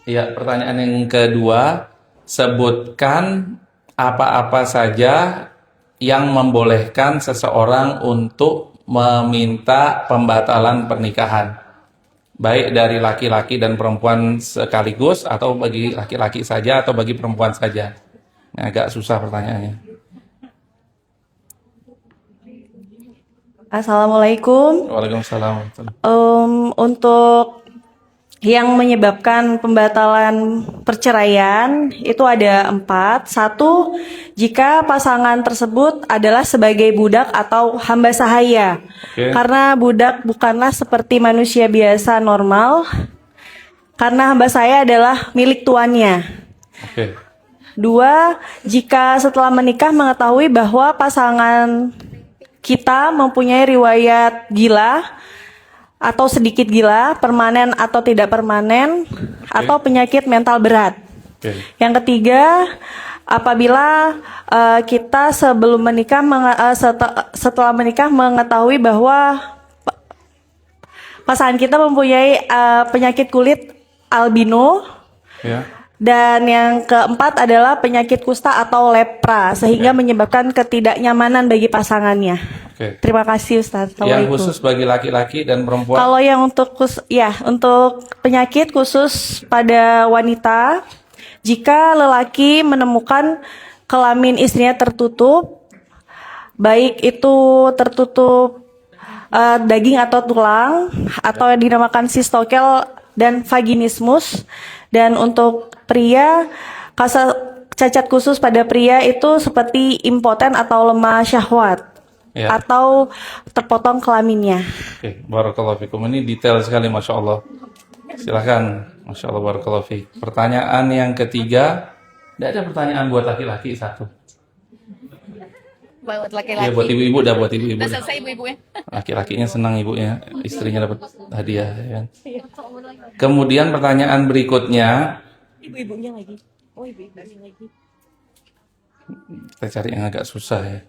Speaker 1: Ya, pertanyaan yang kedua, sebutkan apa-apa saja yang membolehkan seseorang untuk meminta pembatalan pernikahan. Baik dari laki-laki dan perempuan sekaligus, atau bagi laki-laki saja, atau bagi perempuan saja. Ini agak susah pertanyaannya.
Speaker 6: Assalamualaikum.
Speaker 1: Waalaikumsalam.
Speaker 6: Untuk yang menyebabkan pembatalan perceraian itu ada 4. 1, jika pasangan tersebut adalah sebagai budak atau hamba sahaya.
Speaker 1: Oke.
Speaker 6: Karena budak bukanlah seperti manusia biasa normal. Karena hamba sahaya adalah milik tuannya.
Speaker 1: Oke.
Speaker 6: 2, jika setelah menikah mengetahui bahwa pasangan kita mempunyai riwayat gila atau sedikit gila, permanen atau tidak permanen, atau penyakit mental berat.
Speaker 1: Oke.
Speaker 6: Yang ketiga, apabila kita sebelum menikah setelah menikah mengetahui bahwa pasangan kita mempunyai penyakit kulit albino.
Speaker 1: Ya.
Speaker 6: Dan yang keempat adalah penyakit kusta atau lepra, sehingga menyebabkan ketidaknyamanan bagi pasangannya.
Speaker 1: Oke.
Speaker 6: Terima kasih Ustaz.
Speaker 1: Yang
Speaker 6: Assalamualaikum.
Speaker 1: khusus bagi laki-laki dan perempuan.
Speaker 6: Kalau yang untuk untuk penyakit khusus pada wanita, jika lelaki menemukan kelamin istrinya tertutup, baik itu tertutup daging atau tulang, atau yang dinamakan sistokel dan vaginismus. Dan untuk pria, cacat khusus pada pria itu seperti impoten atau lemah syahwat.
Speaker 1: Ya.
Speaker 6: Atau terpotong kelaminnya.
Speaker 1: Oke, barakallahu fikum. Ini detail sekali, Masya Allah. Silahkan, Masya Allah, barakallahu fikum. Pertanyaan yang ketiga, tidak ada pertanyaan buat laki-laki satu.
Speaker 4: Buat
Speaker 1: Ya,
Speaker 4: laki-laki.
Speaker 1: buat ibu-ibu, dah buat ibu-ibu.
Speaker 4: Udah
Speaker 1: dah.
Speaker 4: selesai ibu-ibu ya.
Speaker 1: Laki-lakinya senang ibunya, istrinya dapat hadiah. Ya kan? Kemudian pertanyaan berikutnya,
Speaker 4: Ibu-ibunya lagi. Oh, ibu-ibunya lagi.
Speaker 1: kita cari yang agak susah ya.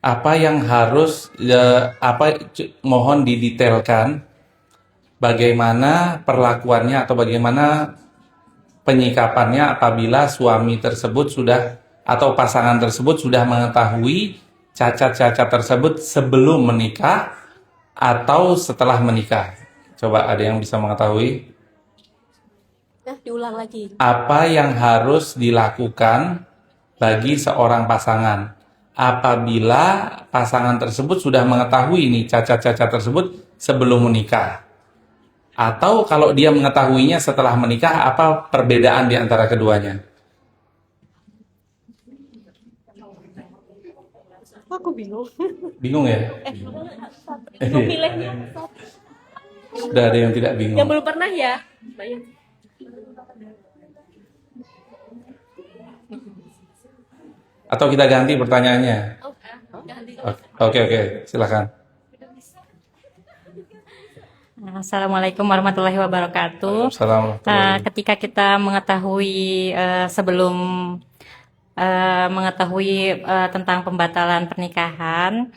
Speaker 1: Apa yang harus mohon didetailkan bagaimana perlakuannya atau bagaimana penyikapannya apabila suami tersebut sudah atau pasangan tersebut sudah mengetahui cacat-cacat tersebut sebelum menikah atau setelah menikah. Coba ada yang bisa mengetahui?
Speaker 4: Nah, diulang lagi.
Speaker 1: Apa yang harus dilakukan bagi seorang pasangan apabila pasangan tersebut sudah mengetahui nih cacat-cacat tersebut sebelum menikah, atau kalau dia mengetahuinya setelah menikah, apa perbedaan di antara keduanya?
Speaker 4: Aku bingung.
Speaker 1: Bingung ya?
Speaker 4: Milihnya
Speaker 1: Sudah ada yang tidak bingung.
Speaker 4: yang belum pernah ya. Banyak.
Speaker 1: Atau kita ganti pertanyaannya? Oke, silakan.
Speaker 7: Assalamualaikum warahmatullahi wabarakatuh.
Speaker 1: Assalamualaikum.
Speaker 7: Ketika kita mengetahui sebelum mengetahui tentang pembatalan pernikahan,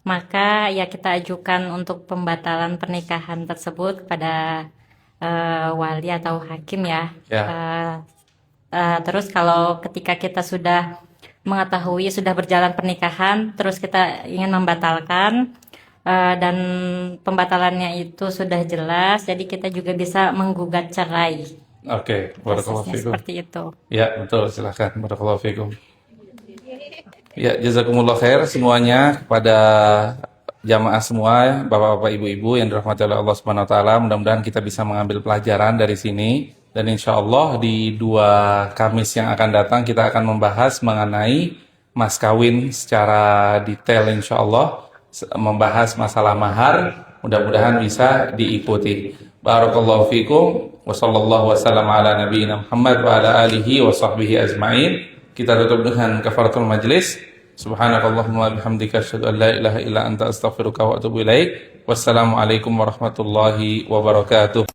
Speaker 7: maka ya kita ajukan untuk pembatalan pernikahan tersebut kepada wali atau hakim ya.
Speaker 1: Ya.
Speaker 7: Terus kalau ketika kita sudah mengetahui sudah berjalan pernikahan, terus kita ingin membatalkan dan pembatalannya itu sudah jelas, jadi kita juga bisa menggugat cerai.
Speaker 1: Oke, barakallahu
Speaker 7: Prosesnya
Speaker 1: fikum.
Speaker 7: seperti itu.
Speaker 1: Ya, betul, silakan. Barakallahu fikum. Ya, jazakumullah khair semuanya kepada jamaah semua, bapak-bapak, ibu-ibu yang dirahmati oleh Allah Subhanahu wa taala, mudah-mudahan kita bisa mengambil pelajaran dari sini dan insya Allah di 2 Kamis yang akan datang kita akan membahas mengenai mas kawin secara detail insya Allah, membahas masalah mahar, mudah-mudahan bisa diikuti. Barakallahu fikum wa sallallahu wasallam ala nabiyina Muhammad wa ala alihi wa sahbihi ajma'in. Kita tutup dengan kafaratul majlis. Subhanakallahumma bihamdika asyhadu an la ilaha illa anta astaghfiruka wa atubu ilaik. Wassalamualaikum warahmatullahi wabarakatuh.